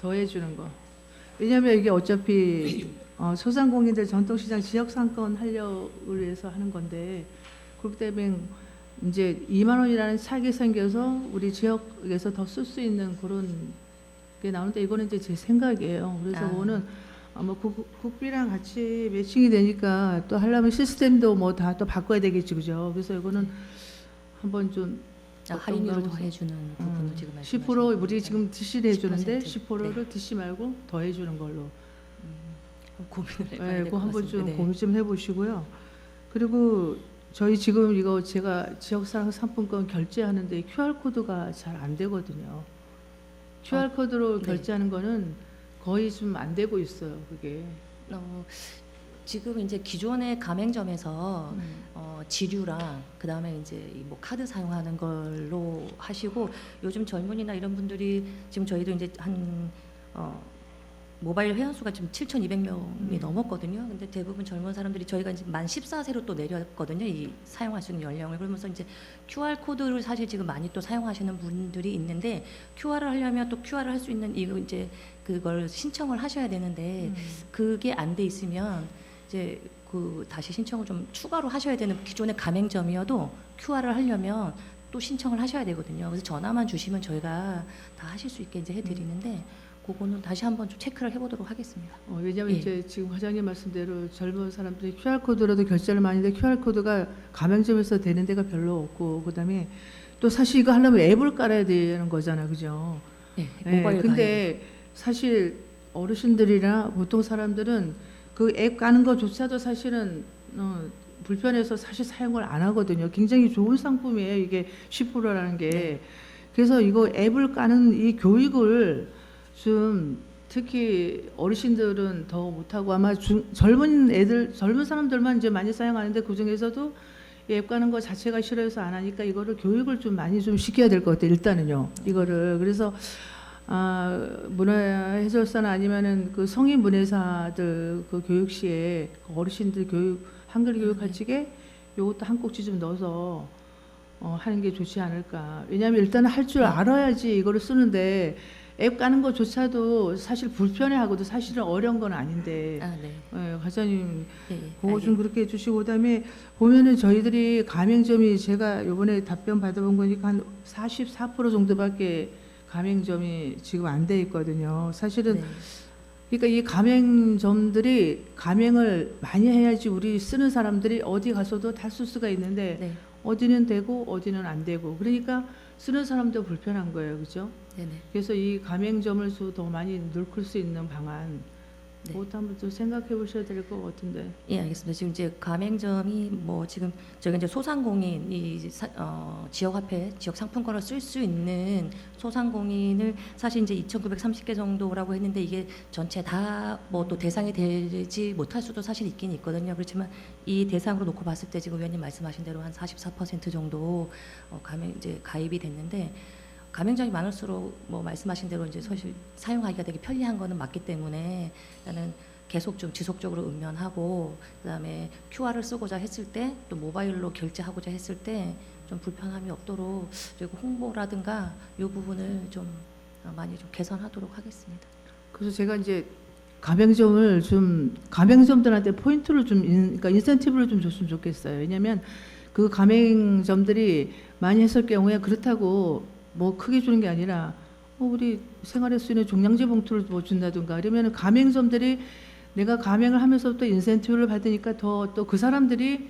C: 더해주는 거. 왜냐하면 이게 어차피 소상공인들 전통시장 지역상권 하려고 위해서 하는 건데 그렇기 때문에 이제 2만 원이라는 차익이 생겨서 우리 지역에서 더 쓸 수 있는 그런 게 나오는데 이거는 이제 제 생각이에요. 그래서 그거는 뭐 국비랑 같이 매칭이 되니까 또 하려면 시스템도 뭐 다 또 바꿔야 되겠지, 그죠? 그래서 이거는 한번 좀
H: 할인율을
C: 어떤가
H: 더해주는 부분을 지금
C: 10% 우리 지금 DC를 해주는데
H: 10%,
C: 10%를 DC 말고 더해주는 걸로.
H: 고민을 해봐야
C: 네,
H: 될
C: 그거
H: 것
C: 한번
H: 같습니다.
C: 좀
H: 네.
C: 고민 좀 해보시고요. 그리고 저희 지금 이거 제가 지역사랑 상품권 결제하는데 QR 코드가 잘 안 되거든요. QR 코드로
H: 네.
C: 결제하는 거는 거의 좀 안 되고 있어요. 그게.
H: 지금 이제 기존의 가맹점에서 지류랑 그다음에 이제 이뭐 카드 사용하는 걸로 하시고 요즘 젊은이나 이런 분들이 지금 저희도 이제 한 모바일 회원수가 지금 7,200명이 넘었거든요. 근데 대부분 젊은 사람들이 저희가 이제 만 14세로 또 내렸거든요. 이 사용할 수 있는 연령을. 그러면서 이제 QR 코드를 사실 지금 많이 또 사용하시는 분들이 있는데 QR을 하려면 또 QR을 할 수 있는 이거 이제 그걸 신청을 하셔야 되는데 그게 안 돼 있으면 이제 그 다시 신청을 좀 추가로 하셔야 되는 기존의 가맹점이어도 QR을 하려면 또 신청을 하셔야 되거든요. 그래서 전화만 주시면 저희가 다 하실 수 있게 이제 해드리는데 그거는 다시 한번 좀 체크를 해보도록 하겠습니다.
C: 왜냐하면
H: 예.
C: 이제 지금 과장님 말씀대로 젊은 사람들이 QR 코드로도 결제를 많이 하는데 QR 코드가 가맹점에서 되는 데가 별로 없고 그다음에 또 사실 이거 하려면 앱을 깔아야 되는 거잖아요, 그죠?
H: 네,
C: 네,
H: 모바일
C: 근데 사실 어르신들이나 보통 사람들은 그 앱 까는 것조차도 사실은 불편해서 사실 사용을 안 하거든요. 굉장히 좋은 상품이에요, 이게 10%라는 게.
H: 네.
C: 그래서 이거 앱을 까는 이 교육을 좀 특히 어르신들은 더 못하고 아마 젊은 사람들만 이제 많이 사용하는데 그 중에서도 이 앱 가는 거 자체가 싫어해서 안 하니까 이거를 교육을 좀 많이 좀 시켜야 될 것 같아요. 일단은요. 이거를 그래서 문화해설사나 아니면은 그 성인 문예사들 그 교육 시에 그 어르신들 교육 한글 교육할 적에 요것도 한 꼭지 좀 넣어서 하는 게 좋지 않을까. 왜냐하면 일단은 할 줄 알아야지 이거를 쓰는데 앱 까는 것조차도 사실 불편해하고도 사실은 어려운 건 아닌데.
H: 네.
C: 과장님
H: 네,
C: 그거 좀 그렇게 해주시고 그다음에 보면은 저희들이 가맹점이 제가 요번에 답변 받아본 거니까 한 44% 정도밖에 가맹점이 지금 안 돼 있거든요. 사실은
H: 네.
C: 그러니까 이 가맹점들이 가맹을 많이 해야지 우리 쓰는 사람들이 어디 가서도 다 쓸 수가 있는데
H: 네.
C: 어디는 되고 어디는 안 되고 그러니까 쓰는 사람도 불편한 거예요, 그죠?
H: 네네.
C: 그래서 이 가맹점을 더 많이 넓힐 수 있는 방안
H: 네.
C: 그것도 한번 좀 생각해 보셔야 될 것 같은데.
H: 예, 알겠습니다. 지금 이제 가맹점이 뭐 지금 저희가 이제 소상공인 지역 화폐, 지역 상품권을 쓸 수 있는 소상공인을 사실 이제 2,930개 정도라고 했는데 이게 전체 다 뭐 또 대상이 되지 못할 수도 사실 있긴 있거든요. 그렇지만 이 대상으로 놓고 봤을 때 지금 위원님 말씀하신 대로 한 44% 정도 이제 가입이 됐는데. 가맹점이 많을수록 뭐 말씀하신 대로 이제 사실 사용하기가 되게 편리한 거는 맞기 때문에 나는 계속 좀 지속적으로 응면하고 그다음에 QR을 쓰고자 했을 때 또 모바일로 결제하고자 했을 때 좀 불편함이 없도록 그리고 홍보라든가 이 부분을 좀 많이 좀 개선하도록 하겠습니다.
C: 그래서 제가 이제 가맹점을 좀 가맹점들한테 포인트를 좀 그러니까 인센티브를 좀 줬으면 좋겠어요. 왜냐하면 그 가맹점들이 많이 했을 경우에 그렇다고 뭐 크게 주는 게 아니라 우리 생활할 수 있는 종량제 봉투를 뭐 준다든가 그러면 가맹점들이 내가 가맹을 하면서 또 인센티브를 받으니까 더 또 그 사람들이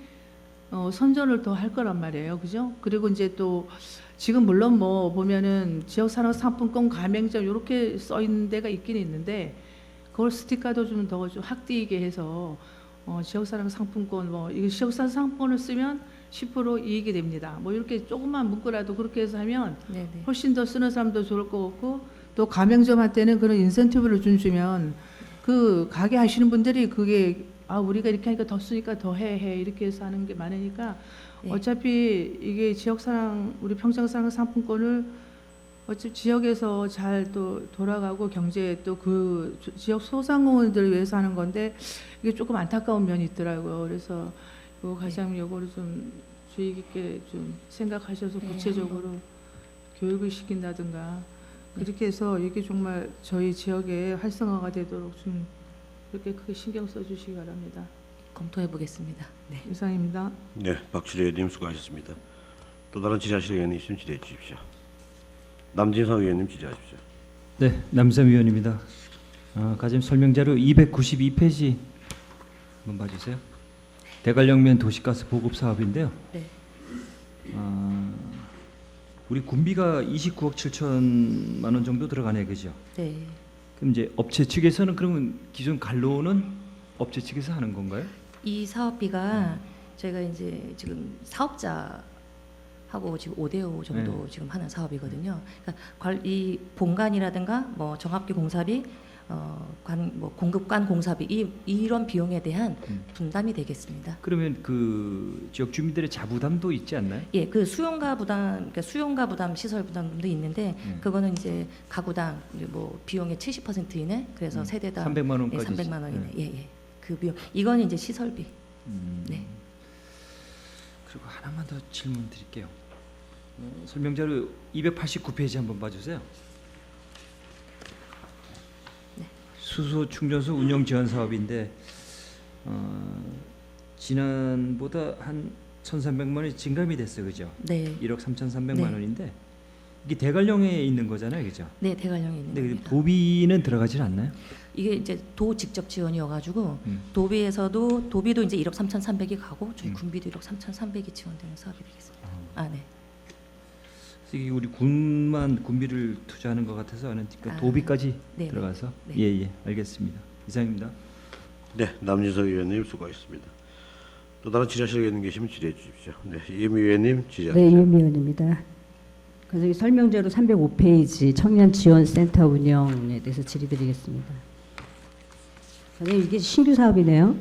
C: 선전을 더 할 거란 말이에요, 그죠? 그리고 이제 또 지금 물론 뭐 보면은 지역산업 상품권 가맹점 이렇게 써 있는 데가 있긴 있는데 그걸 스티커도 좀 더 좀 확 띄게 해서 지역산업 상품권 뭐 이거 지역산업 상품권을 쓰면 10% 이익이 됩니다. 뭐 이렇게 조금만 묶으라도 그렇게 해서 하면
H: 네네.
C: 훨씬 더 쓰는 사람도 좋을 것 같고 또 가맹점한테는 그런 인센티브를 주면 그 가게 하시는 분들이 그게 우리가 이렇게 하니까 더 쓰니까 더 해 이렇게 해서 하는 게 많으니까
H: 네.
C: 어차피 이게 지역사랑 우리 평창사랑 상품권을 어차피 지역에서 잘 또 돌아가고 경제 또 그 지역 소상공인들을 위해서 하는 건데 이게 조금 안타까운 면이 있더라고요. 그래서 그 과장님 요거를 좀 주의 깊게 좀 생각하셔서
H: 네,
C: 구체적으로 교육을 시킨다든가 그렇게 해서 이게 정말 저희 지역에 활성화가 되도록 좀 그렇게 크게 신경 써주시기 바랍니다.
H: 검토해 보겠습니다. 네.
C: 이상입니다.
A: 네, 박주리 의원님 수고하셨습니다. 또 다른 질의하실 의원님 있으면 질의해 주십시오. 남진성 의원님 질의하십시오.
E: 네, 남성 위원입니다. 가진 설명 자료 292페이지 한번 봐주세요. 대관령면 도시가스 보급 사업인데요.
H: 네.
E: 우리 군비가 29억 7천만 원 정도 들어가네요, 그죠?
H: 네.
E: 그럼 이제 업체 측에서는 그러면 기존 갈로는 업체 측에서 하는 건가요?
H: 이 사업비가 저희가 이제 지금 사업자하고 지금 5대5 정도 지금 하는 사업이거든요. 그러니까 이 본관이라든가 뭐 정합기 공사비, 뭐 공급관 공사비 이런 비용에 대한 분담이 되겠습니다.
E: 그러면 그 지역 주민들의 자부담도 있지 않나요?
H: 예, 그 수용가 부담, 그러니까 수용가 부담, 시설 부담도 있는데 그거는 이제 가구당 이제 뭐 비용의 70% 이내, 그래서 세대당
E: 300만
H: 예,
E: 원까지.
H: 300만 원 이내. 예, 예. 그 비용. 이거는 이제 시설비. 네.
E: 그리고 하나만 더 질문 드릴게요. 설명 자료 289페이지 한번 봐주세요.
H: 네.
E: 수소 충전소 운영 지원 사업인데 지난보다 한 1,300만 원이 증감이 됐어요, 그죠?
H: 네.
E: 1억 3,300만
H: 네.
E: 원인데 이게 대관령에 있는 거잖아요, 그죠?
H: 네, 대관령에 있는
E: 근데
H: 겁니다.
E: 도비는 들어가질 않나요?
H: 이게 이제 도 직접 지원이어가지고 도비도 이제 1억 3,300이 가고 저희 군비도 1억 3,300이 지원되는 사업이 되겠습니다. 네.
E: 이게 우리 군만 군비를 투자하는 것 같아서 하는 그러니까 도비까지
H: 네네.
E: 들어가서
H: 네.
E: 예예 알겠습니다. 이상입니다.
A: 네, 남진석 의원님 수고하셨습니다. 또 다른 질의하실 의원님 계시면 질의해 주십시오. 네, 이미 의원님 질의하십시오.
D: 네, 이은미 의원입니다. 그래서 설명자료 305페이지 청년 지원센터 운영에 대해서 질의드리겠습니다. 선생님, 이게 신규 사업이네요.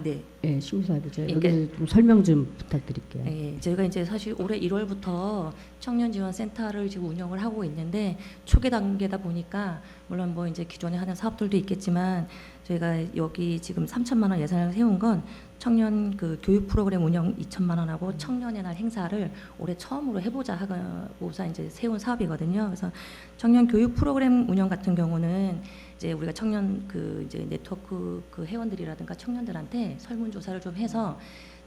H: 네.
D: 네, 신규 사업이죠.
H: 그러니까-
D: 여기서 좀 설명 좀 부탁드릴게요.
H: 예, 저희가 이제 사실 올해 1월부터 청년 지원 센터를 지금 운영을 하고 있는데 초기 단계다 보니까 물론 뭐 이제 기존에 하는 사업들도 있겠지만 저희가 여기 지금 3천만 원 예산을 세운 건 청년 그 교육 프로그램 운영 2천만 원하고 청년의 날 행사를 올해 처음으로 해보자 하고서 이제 세운 사업이거든요. 그래서 청년 교육 프로그램 운영 같은 경우는 이제 우리가 청년 그 이제 네트워크 그 회원들이라든가 청년들한테 설문조사를 좀 해서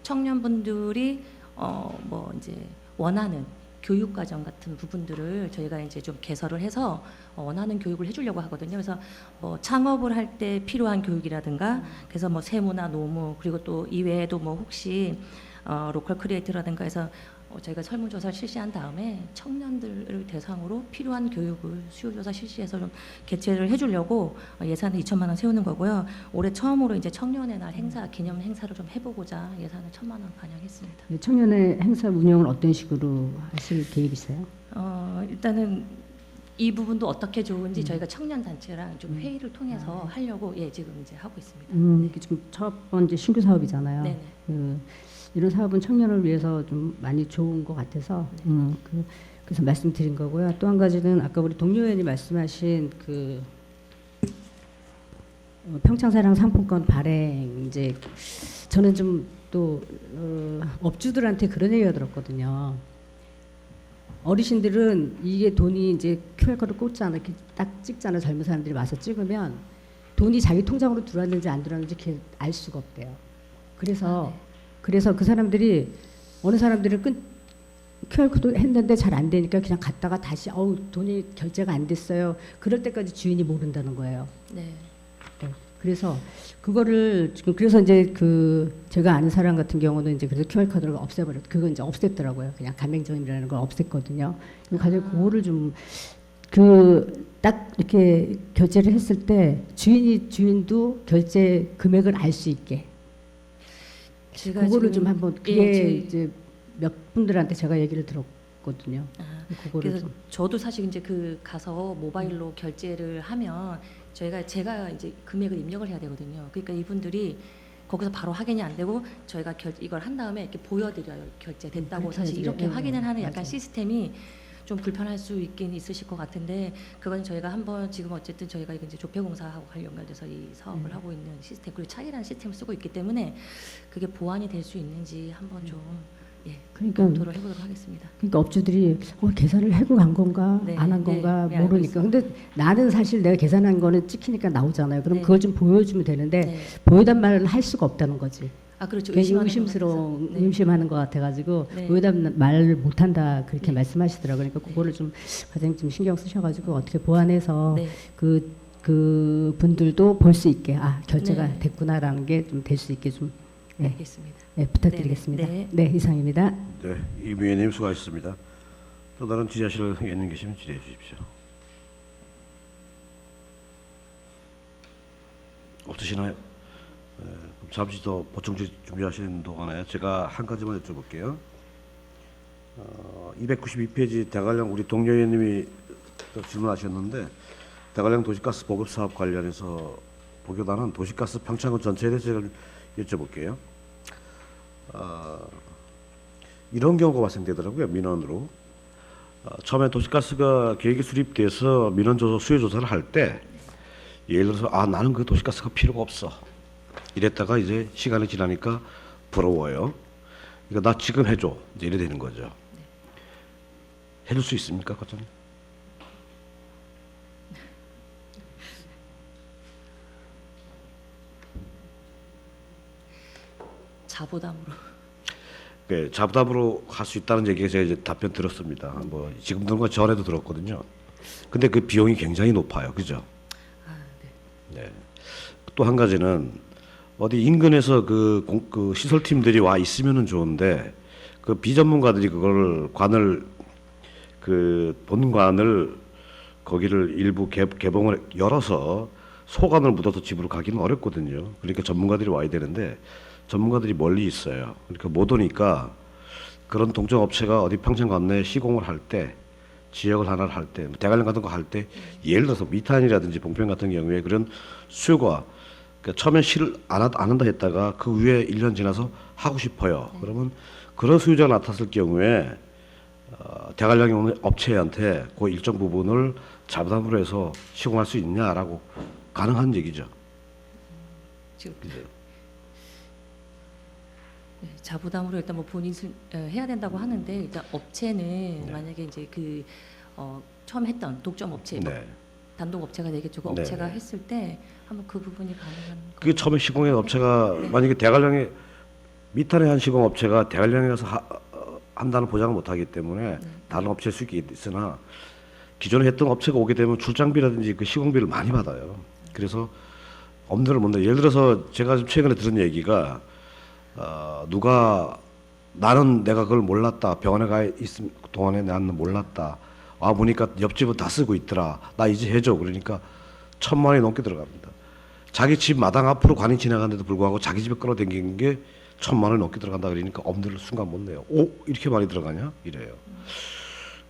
H: 청년분들이 뭐 이제 원하는 교육 과정 같은 부분들을 저희가 이제 좀 개설을 해서 원하는 교육을 해주려고 하거든요. 그래서 뭐 창업을 할 때 필요한 교육이라든가 그래서 뭐 세무나 노무 그리고 또 이외에도 뭐 혹시 로컬 크리에이터라든가 해서 저희가 설문조사를 실시한 다음에 청년들을 대상으로 필요한 교육을 수요조사 실시해서 좀 개최를 해주려고 예산을 2천만 원 세우는 거고요. 올해 처음으로 이제 청년의 날 행사 기념 행사를 좀 해보고자 예산을 1,000만 원 반영했습니다.
D: 네, 청년의 행사 운영을 어떤 식으로 하실 계획이세요?
H: 일단은 이 부분도 어떻게 좋은지 저희가 청년 단체랑 좀 회의를 통해서 하려고 지금 이제 하고 있습니다.
D: 이게 지금 첫 번째 신규 사업이잖아요.
H: 네네.
D: 이런 사업은 청년을 위해서 좀 많이 좋은 것 같아서 그래서 말씀드린 거고요. 또 한 가지는 아까 우리 동료 의원이 말씀하신 그 평창사랑 상품권 발행 이제 저는 좀 또 업주들한테 그런 얘기가 들었거든요. 어르신들은 이게 돈이 이제 QR코드 꽂잖아, 이렇게 딱 찍잖아. 젊은 사람들이 와서 찍으면 돈이 자기 통장으로 들어왔는지 안 들어왔는지 이렇게 알 수가 없대요. 그래서 그 사람들이 어느 사람들은 QR코드 했는데 잘 안 되니까 그냥 갔다가 다시 돈이 결제가 안 됐어요. 그럴 때까지 주인이 모른다는 거예요.
H: 네.
D: 네. 그래서 그거를 지금 그래서 이제 그 제가 아는 사람 같은 경우는 이제 그래서 QR코드를 없애버렸. 그거 이제 없앴더라고요. 그냥 가맹점이라는 걸 없앴거든요. 가지고 그거를 좀 딱 이렇게 결제를 했을 때 주인도 결제 금액을 알 수 있게.
C: 제가
D: 그거를
C: 지금-
D: 좀 한번
C: 예,
D: 그게
C: 제-
D: 이제 몇 분들한테 제가 얘기를 들었거든요. 그거를
H: 그래서
D: 좀
H: 저도 사실 이제 그 가서 모바일로 결제를 하면 제가 이제 금액을 입력을 해야 되거든요. 그러니까 이분들이 거기서 바로 확인이 안 되고 저희가 이걸 한 다음에 이렇게 보여드려요. 결제됐다고
D: 그렇게
H: 사실
D: 해야지.
H: 이렇게
D: 예,
H: 확인을 하는 약간
D: 맞아요.
H: 시스템이 좀 불편할 수 있긴 있으실 것 같은데 그건 저희가 한번 지금 어쨌든 저희가 이제 조폐공사하고 연결돼서 이 사업을 하고 있는 시스템 그리고 차이라는 시스템을 쓰고 있기 때문에 그게 보완이 될 수 있는지 한번 좀
D: 그러니까
H: 검토를 해보도록 하겠습니다.
D: 그러니까 업주들이 계산을 하고 간 건가
H: 네,
D: 안 한
H: 네,
D: 건가
H: 네, 알고
D: 모르니까. 근데 나는 사실 내가 계산한 거는 찍히니까 나오잖아요. 그럼
H: 네.
D: 그걸 좀 보여주면 되는데
H: 네.
D: 보여단 말은 할 수가 없다는 거지.
H: 아 그렇죠.
D: 괜히
H: 의심하는 것
D: 의심스러운
H: 같아서. 네.
D: 의심하는 것 같아가지고
H: 네.
D: 보여단 말을 못한다 그렇게
H: 네.
D: 말씀하시더라고요. 그러니까 그거를 좀 과장님 좀 신경 쓰셔가지고 어떻게 보완해서
H: 네.
D: 그 분들도 볼 수 있게 결제가
H: 네.
D: 됐구나라는 게 좀 될 수 있게 좀
H: 알겠습니다.
D: 부탁드리겠습니다.
H: 네,
D: 네, 이상입니다.
A: 네, 임 위원님 수고하셨습니다. 또 다른 질의하실 의원님 계시면 질의해 주십시오. 없으시나요? 그럼 잠시 더 보충 질의 준비하시는 동안에 제가 한 가지만 여쭤볼게요. 292페이지 대관령 우리 동료 의원님이 또 질문하셨는데 대관령 도시가스 보급 사업 관련해서 보교단은 도시가스 평창군 전체에 대해서 제가 좀 여쭤볼게요. 이런 경우가 발생되더라고요. 민원으로. 처음에 도시가스가 계획이 수립돼서 민원조사 수요조사를 할 때 예를 들어서 나는 그 도시가스가 필요가 없어 이랬다가 이제 시간이 지나니까 부러워요. 그러니까 나 지금 해줘 이제 이래 되는 거죠. 해줄 수 있습니까, 과장님?
H: 자부담으로.
A: 네, 자부담으로 할 수 있다는 얘기가 제가 이제 답변 들었습니다. 뭐 지금 들은 거 전에도 들었거든요. 근데 그 비용이 굉장히 높아요, 그죠? 네. 또 한 가지는 어디 인근에서 그 시설팀들이 와 있으면은 좋은데 그 비전문가들이 그걸 본관을 거기를 일부 개봉을 열어서 소관을 묻어서 집으로 가기는 어렵거든요. 그러니까 전문가들이 와야 되는데 전문가들이 멀리 있어요. 그러니까 못 오니까 그런 동종 업체가 어디 평창 관내에 시공을 할 때 지역을 하나를 할 때 대관령 같은 거 할 때 예를 들어서 미탄이라든지 봉평 같은 경우에 그런 수요가 그러니까 처음에 실을 안 한다 했다가 그 후에 1년 지나서 하고 싶어요. 그러면 그런 수요자가 나타났을 경우에 대관령에 오는 업체한테 그 일정 부분을 자부담으로 해서 시공할 수 있냐라고 가능한 얘기죠.
H: 지금 네, 자부담으로 일단 뭐 본인 해야 된다고 하는데 일단 업체는 만약에 이제 처음 했던 독점 업체 뭐
A: 네.
H: 단독 업체가 되겠죠. 그
A: 네.
H: 업체가 했을 때 한번 그 부분이 가능한
A: 그게 처음에 시공한 업체가 만약에 대관령에 미탄에 한 시공 업체가 대관령에 가서 한다는 보장을 못 하기 때문에 다른 업체일 수 있으나 기존에 했던 업체가 오게 되면 출장비라든지 그 시공비를 많이 받아요. 그래서 엄두를 못 내. 예를 들어서 제가 좀 최근에 들은 얘기가 누가 나는 내가 그걸 몰랐다. 병원에 가 있을 동안에 나는 몰랐다. 와 보니까 옆집은 다 쓰고 있더라. 나 이제 해줘. 그러니까 1,000만 원이 넘게 들어갑니다. 자기 집 마당 앞으로 관이 지나가는데도 불구하고 자기 집에 끌어당기는 게 1,000만 원이 넘게 들어간다 그러니까 엄두를 순간 못 내요. 오 이렇게 많이 들어가냐 이래요.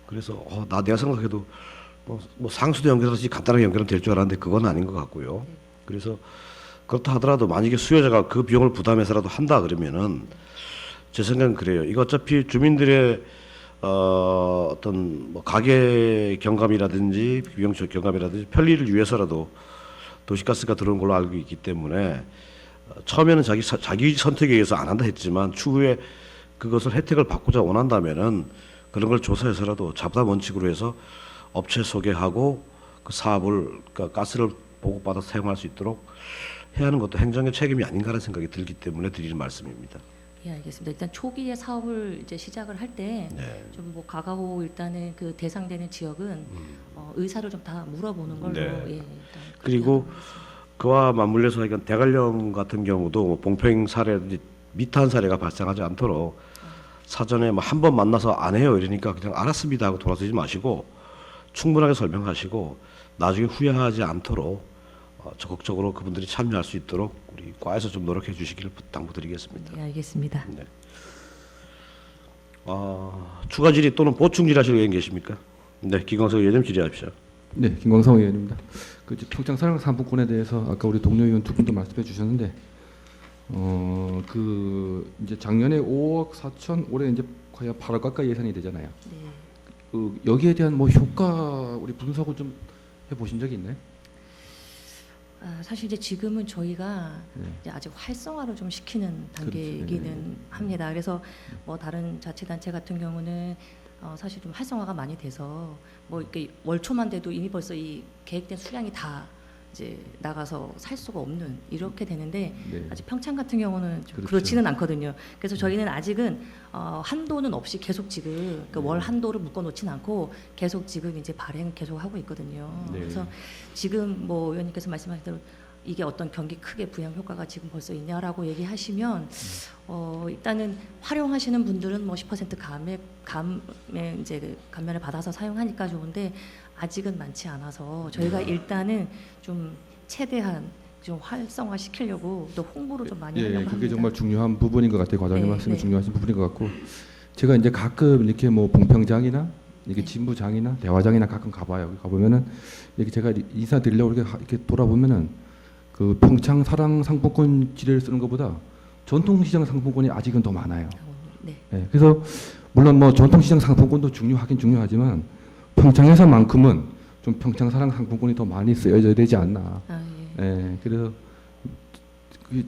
A: 그래서 내가 생각해도 뭐 상수도 연결하지 간단하게 연결은 될 줄 알았는데 그건 아닌 것 같고요. 그래서 그렇다 하더라도 만약에 수요자가 그 비용을 부담해서라도 한다 그러면은 제 생각은 그래요. 이거 어차피 주민들의 어떤 뭐 가계 경감이라든지 비용 경감이라든지 편리를 위해서라도 도시가스가 들어온 걸로 알고 있기 때문에 처음에는 자기 선택에 의해서 안 한다 했지만 추후에 그것을 혜택을 받고자 원한다면은 그런 걸 조사해서라도 자부담 원칙으로 해서 업체 소개하고 그 사업을 그러니까 가스를 보급받아서 사용할 수 있도록 해야 하는 것도 행정의 책임이 아닌가라는 생각이 들기 때문에 드리는 말씀입니다.
H: 예, 알겠습니다. 일단 초기에 사업을 이제 시작을 할 때 좀 뭐 가가호 일단은 그 대상되는 지역은 의사를 좀 다 물어보는 걸로
A: 네.
H: 예, 일단
A: 그리고
H: 그렇게 하도록
A: 그와 맞물려서 이건 대관령 같은 경우도 뭐 봉평 사례든지 미탄 사례가 발생하지 않도록 사전에 뭐 한 번 만나서 안 해요 이러니까 그냥 알았습니다 하고 돌아서지 마시고 충분하게 설명하시고 나중에 후회하지 않도록 적극적으로 그분들이 참여할 수 있도록 우리 과에서 좀 노력해 주시기를 당부드리겠습니다.
H: 네, 알겠습니다.
A: 네. 추가 질의 또는 보충 질의하실 의원 계십니까? 네, 김광석 의원님 질의하십시오.
F: 네, 김광성 의원입니다. 그 이제 평창 사랑 상품권에 대해서 아까 우리 동료 의원 두 분도 말씀해 주셨는데, 그 이제 작년에 5억 4천, 올해 이제 거의 8억 가까이 예산이 되잖아요.
H: 네.
F: 그 여기에 대한 뭐 효과 우리 분석을 좀 해보신 적이 있나요?
H: 사실 이제 지금은 저희가
F: 네.
H: 이제 아직 활성화를 좀 시키는
F: 그렇죠.
H: 단계이기는
F: 네.
H: 합니다. 그래서 뭐 다른 자치단체 같은 경우는 사실 좀 활성화가 많이 돼서 뭐 이렇게 월초만 돼도 이미 벌써 이 계획된 수량이 다 이제 나가서 살 수가 없는 이렇게 되는데
F: 네.
H: 아직 평창 같은 경우는 좀
F: 그렇죠.
H: 그렇지는 않거든요. 그래서 저희는 아직은 한도는 없이 계속 지금 그러니까 월 한도를 묶어놓지는 않고 계속 지금 이제 발행 계속 하고 있거든요.
F: 네.
H: 그래서 지금 뭐 의원님께서 말씀하신 대로 이게 어떤 경기 크게 부양 효과가 지금 벌써 있냐라고 얘기하시면 일단은 활용하시는 분들은 뭐 10% 감에 이제 그 감면을 받아서 사용하니까 좋은데 아직은 많지 않아서 저희가 일단은 좀 최대한 좀 활성화 시키려고 또 홍보를 좀 많이
F: 예,
H: 하려고
F: 그게
H: 합니다.
F: 정말 중요한 부분인 것 같아요. 과장님
H: 네,
F: 말씀이
H: 네.
F: 중요하신 부분인 것 같고, 제가 이제 가끔 이렇게 뭐 봉평장이나 이렇게
H: 네.
F: 진부장이나 대화장이나 가끔 가봐요. 가보면은 이렇게 제가 인사드리려고 이렇게 돌아보면은 그 평창 사랑 상품권 지뢰를 쓰는 것보다 전통시장 상품권이 아직은 더 많아요.
H: 네.
F: 예, 그래서 물론 뭐 전통시장 상품권도 중요하긴 중요하지만 평창에서만큼은 좀 평창 사랑 상품권이 더 많이 쓰여져야 되지 않나.
H: 예.
F: 예, 그래서 그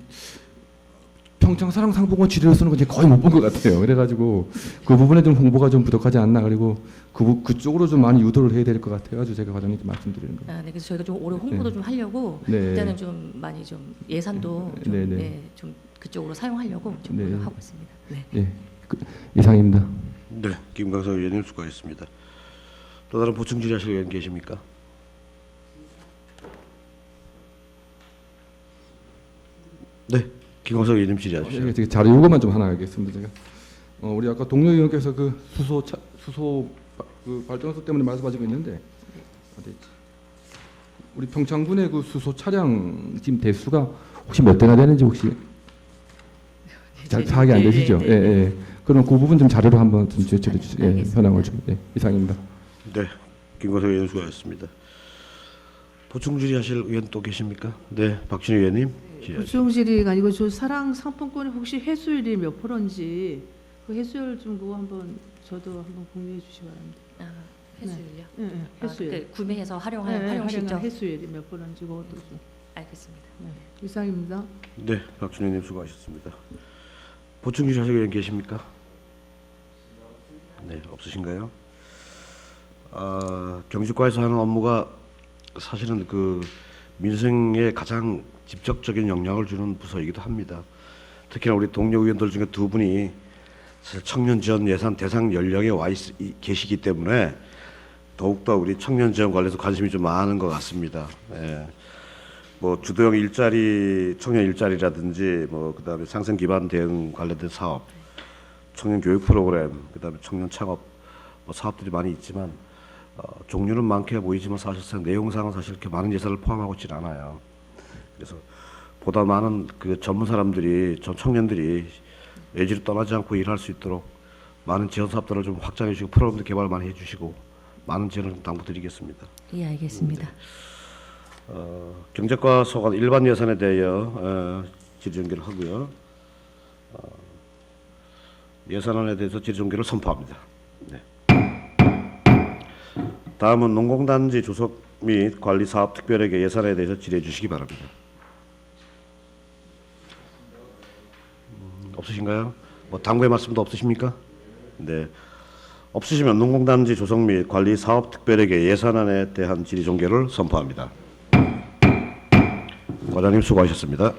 F: 평창 사랑 상품권 지뢰를 쓰는 건 이제 거의 못 본 것 같아요. 그래가지고 그 부분에 좀 홍보가 좀 부족하지 않나. 그리고 그쪽으로 좀 많이 유도를 해야 될 것 같아가지고 제가 과장님께 말씀드리는 거예요.
H: 네, 그래서 저희가 좀 올해 홍보도
F: 네.
H: 좀 하려고
F: 네.
H: 일단은 좀 많이 좀 예산도 좀,
F: 네, 네.
H: 네, 좀 그쪽으로 사용하려고 좀
F: 네.
H: 노력하고 있습니다. 네.
F: 예, 이상입니다.
A: 네, 김광석 의원님 수고하셨습니다. 또 다른 보충 질의하실 의원 계십니까? 네, 김광석 의원님 질의하십시오.
F: 제가 자료 요거만 좀 하나 알겠습니다. 제가 우리 아까 동료 의원께서 그 수소 그 발전소 때문에 말씀하시고 있는데 어디 있지? 우리 평창군의 그 수소 차량 지금 대수가 혹시 몇 대나 되는지 혹시 잘 파악이 안 되시죠?
H: 네,
F: 예, 예. 그럼 그 부분 좀 자료로 한번 좀 제출해 주세요. 예,
H: 알겠습니다.
F: 현황을 좀. 예, 이상입니다.
A: 네, 김광석 의원 수고하셨습니다. 보충 질의하실 의원 또 계십니까? 네, 박진희 의원님 질의하십시오.
C: 보충 질의가 아니고 저 사랑 상품권이 혹시 회수율이 몇 프로인지 그 회수율 좀 그거 한번 저도 한번 공유해 주시기 바랍니다.
H: 회수율요?
C: 예, 예, 회수율.
H: 그 구매해서
C: 네,
H: 활용 시점.
C: 활용한 회수율이 몇 프로인지 그것도 좀.
H: 알겠습니다.
C: 네, 이상입니다.
A: 네, 박준희 의원님 수고하셨습니다. 보충 질의하실 의원 계십니까? 네, 없으신가요? 경직과에서 하는 업무가 사실은 그 민생에 가장 직접적인 영향을 주는 부서이기도 합니다. 특히나 우리 동료 의원들 중에 두 분이 사실 청년 지원 예산 대상 연령에 계시기 때문에 더욱더 우리 청년 지원 관련해서 관심이 좀 많은 것 같습니다. 예. 뭐 주도형 일자리, 청년 일자리라든지 뭐 그다음에 상생 기반 대응 관련된 사업, 청년 교육 프로그램, 그다음에 청년 창업 뭐 사업들이 많이 있지만 종류는 많게 보이지만 사실상 내용상은 사실 이렇게 많은 예산을 포함하고 있지는 않아요. 그래서 보다 많은 그 전문 사람들이, 전 청년들이 외지로 떠나지 않고 일할 수 있도록 많은 지원 사업들을 좀 확장해 주시고 프로그램도 개발 많이 해주시고 많은 지원을 좀 당부드리겠습니다.
H: 예, 알겠습니다.
A: 경제과 소관 일반 예산에 대하여 질의 종결을 하고요. 예산안에 대해서 질의 종결을 선포합니다. 네. 다음은 농공단지 조속 및 관리 사업 특별회계 예산에 대해서 질의해 주시기 바랍니다. 없으신가요? 뭐 당부의 말씀도 없으십니까? 네. 없으시면 농공단지 조성 및 관리 사업 특별회계 예산안에 대한 질의 종결을 선포합니다. 과장님 수고하셨습니다.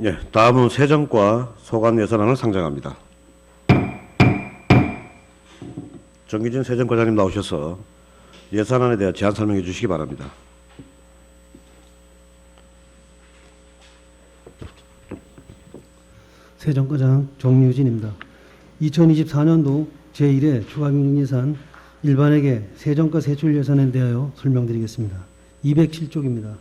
A: 예, 다음은 세정과 소관 예산안을 상정합니다. 정기진 세정과장님 나오셔서 예산안에 대한 제안 설명해 주시기 바랍니다.
I: 세정과장 정유진입니다. 2024년도 제1회 추가경정예산 일반회계 세정과 세출 예산에 대하여 설명드리겠습니다. 207쪽입니다.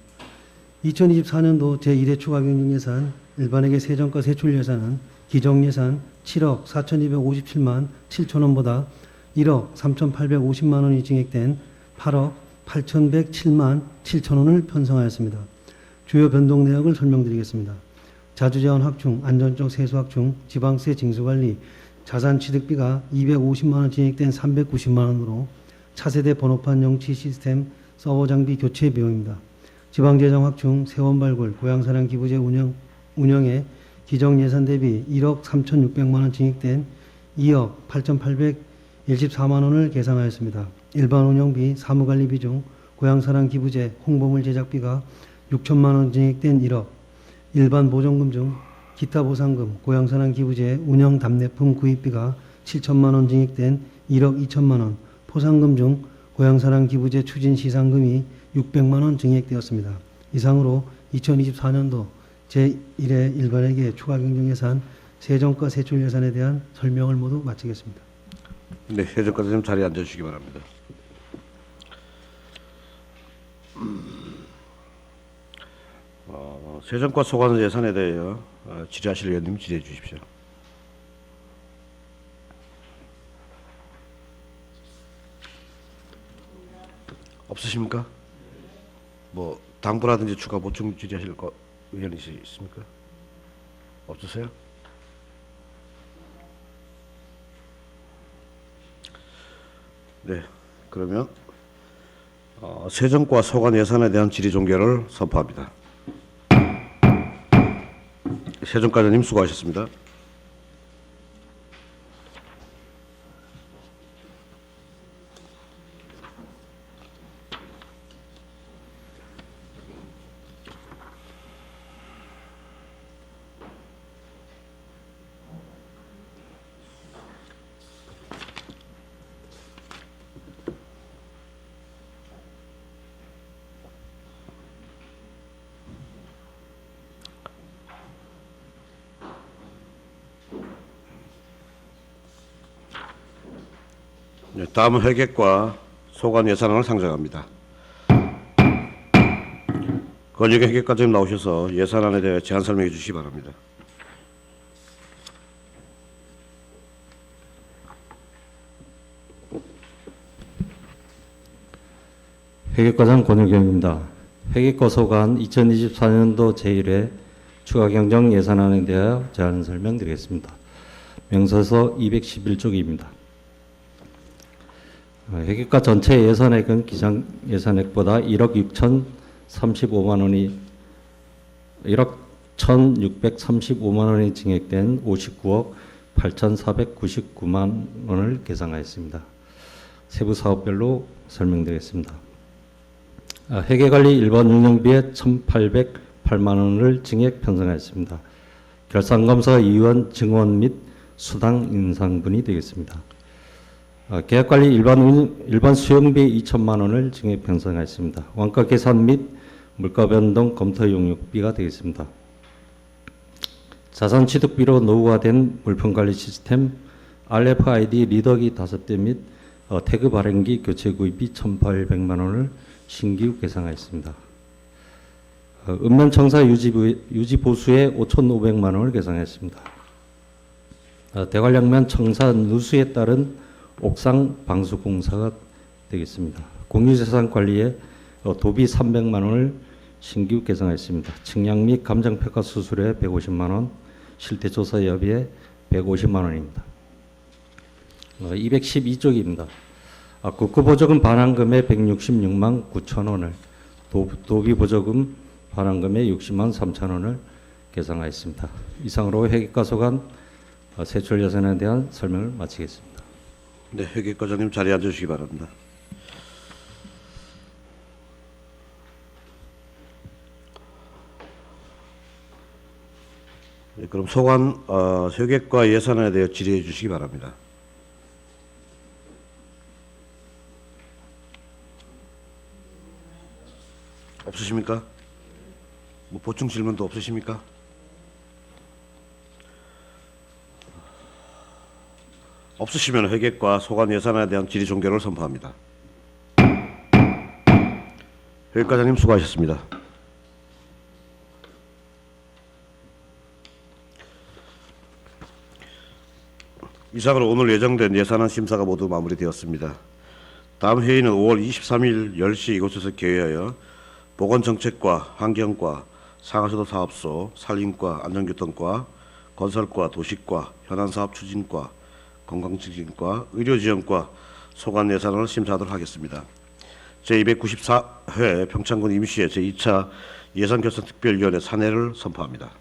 I: 2024년도 제1회 추가경정예산 일반회계 세정과 세출 예산은 기정예산 7억 4,257만 7천 원보다 1억 3,850만 원이 증액된 8억 8,107만 7천 원을 편성하였습니다. 주요 변동 내역을 설명드리겠습니다. 자주재원 확충, 안전적 세수 확충, 지방세 징수관리, 자산 취득비가 250만 원 증액된 390만 원으로 차세대 번호판 영치 시스템 서버 장비 교체 비용입니다. 지방재정 확충, 세원 발굴, 고향사랑 기부제 운영에 기정 예산 대비 1억 3,600만 원 증액된 2억 8,814만 원을 계산하였습니다. 일반 운영비, 사무관리비 중 고향사랑 기부제 홍보물 제작비가 6천만 원 증액된 1억, 일반 보정금 중 기타 보상금, 고향사랑 기부제 운영 답례품 구입비가 7천만 원 증액된 1억 2천만 원, 포상금 중 고향사랑 기부제 추진 시상금이 600만 원 증액되었습니다. 이상으로 2024년도 제1회 일반회계 추가경정예산 세정과 세출 예산에 대한 설명을 모두 마치겠습니다.
A: 네, 세정과장님 자리에 앉아주시기 바랍니다. 세정과 소관 예산에 대하여 질의하실 의원님 질의해 주십시오. 없으십니까? 뭐 당부라든지 추가 보충 질의하실 의원이 있습니까? 없으세요? 네, 그러면 세정과 소관 예산에 대한 질의 종결을 선포합니다. 세정과장님 수고하셨습니다. 네, 다음은 회계과 소관 예산안을 상정합니다. 권익의 회계과장님 나오셔서 예산안에 대해 제안 설명해 주시기 바랍니다.
J: 회계과장 권유경입니다. 회계과 소관 2024년도 제1회 추가경정 예산안에 대하여 제안 설명드리겠습니다. 명서서 211쪽입니다. 회계과 전체 예산액은 기장 예산액보다 1억 6,035만 원이 1억 1,635만 원이 증액된 59억 8,499만 원을 계상하였습니다. 세부 사업별로 설명드리겠습니다. 회계관리 일반 운영비에 1,808만 원을 증액 편성하였습니다. 결산검사 위원 증원 및 수당 인상분이 되겠습니다. 계약관리 일반 수용비 2천만 원을 증액 편성하였습니다. 원가 계산 및 물가 변동 검토 용역비가 되겠습니다. 자산 취득비로 노후화된 물품관리 시스템 RFID 리더기 5대 및 태그 발행기 교체 구입비 1,800만 원을 신규 계상하였습니다. 읍면청사 유지 보수에 5,500만 원을 계상했습니다. 대관령면 청사 누수에 따른 옥상 방수 공사가 되겠습니다. 공유재산 관리에 도비 300만 원을 신규 계상했습니다. 측량 및 감정평가 수수료에 150만 원, 실태조사 여비에 150만 원입니다. 212쪽입니다. 국庫보조금 반환금에 166만 9천 원을, 도비 보조금 반환금에 60만 3천 원을 계상하였습니다. 이상으로 회계과 소관 세출 예산에 대한 설명을 마치겠습니다.
A: 네, 회계과장님 자리에 앉아주시기 바랍니다. 그럼 소관 효객과 예산안에 대해 질의해 주시기 바랍니다. 없으십니까? 뭐 보충 질문도 없으십니까? 없으시면 회계과 소관 예산안에 대한 질의 종결을 선포합니다. 회계과장님 수고하셨습니다. 이상으로 오늘 예정된 예산안 심사가 모두 마무리되었습니다. 다음 회의는 5월 23일 10시 이곳에서 개회하여 보건정책과 환경과 상하수도사업소, 산림과 안전교통과 건설과 도시과 현안사업 추진과 건강증진과 의료지원과 소관 예산을 심사하도록 하겠습니다. 제294회 평창군 임시회 제2차 예산결산특별위원회 산회를 선포합니다.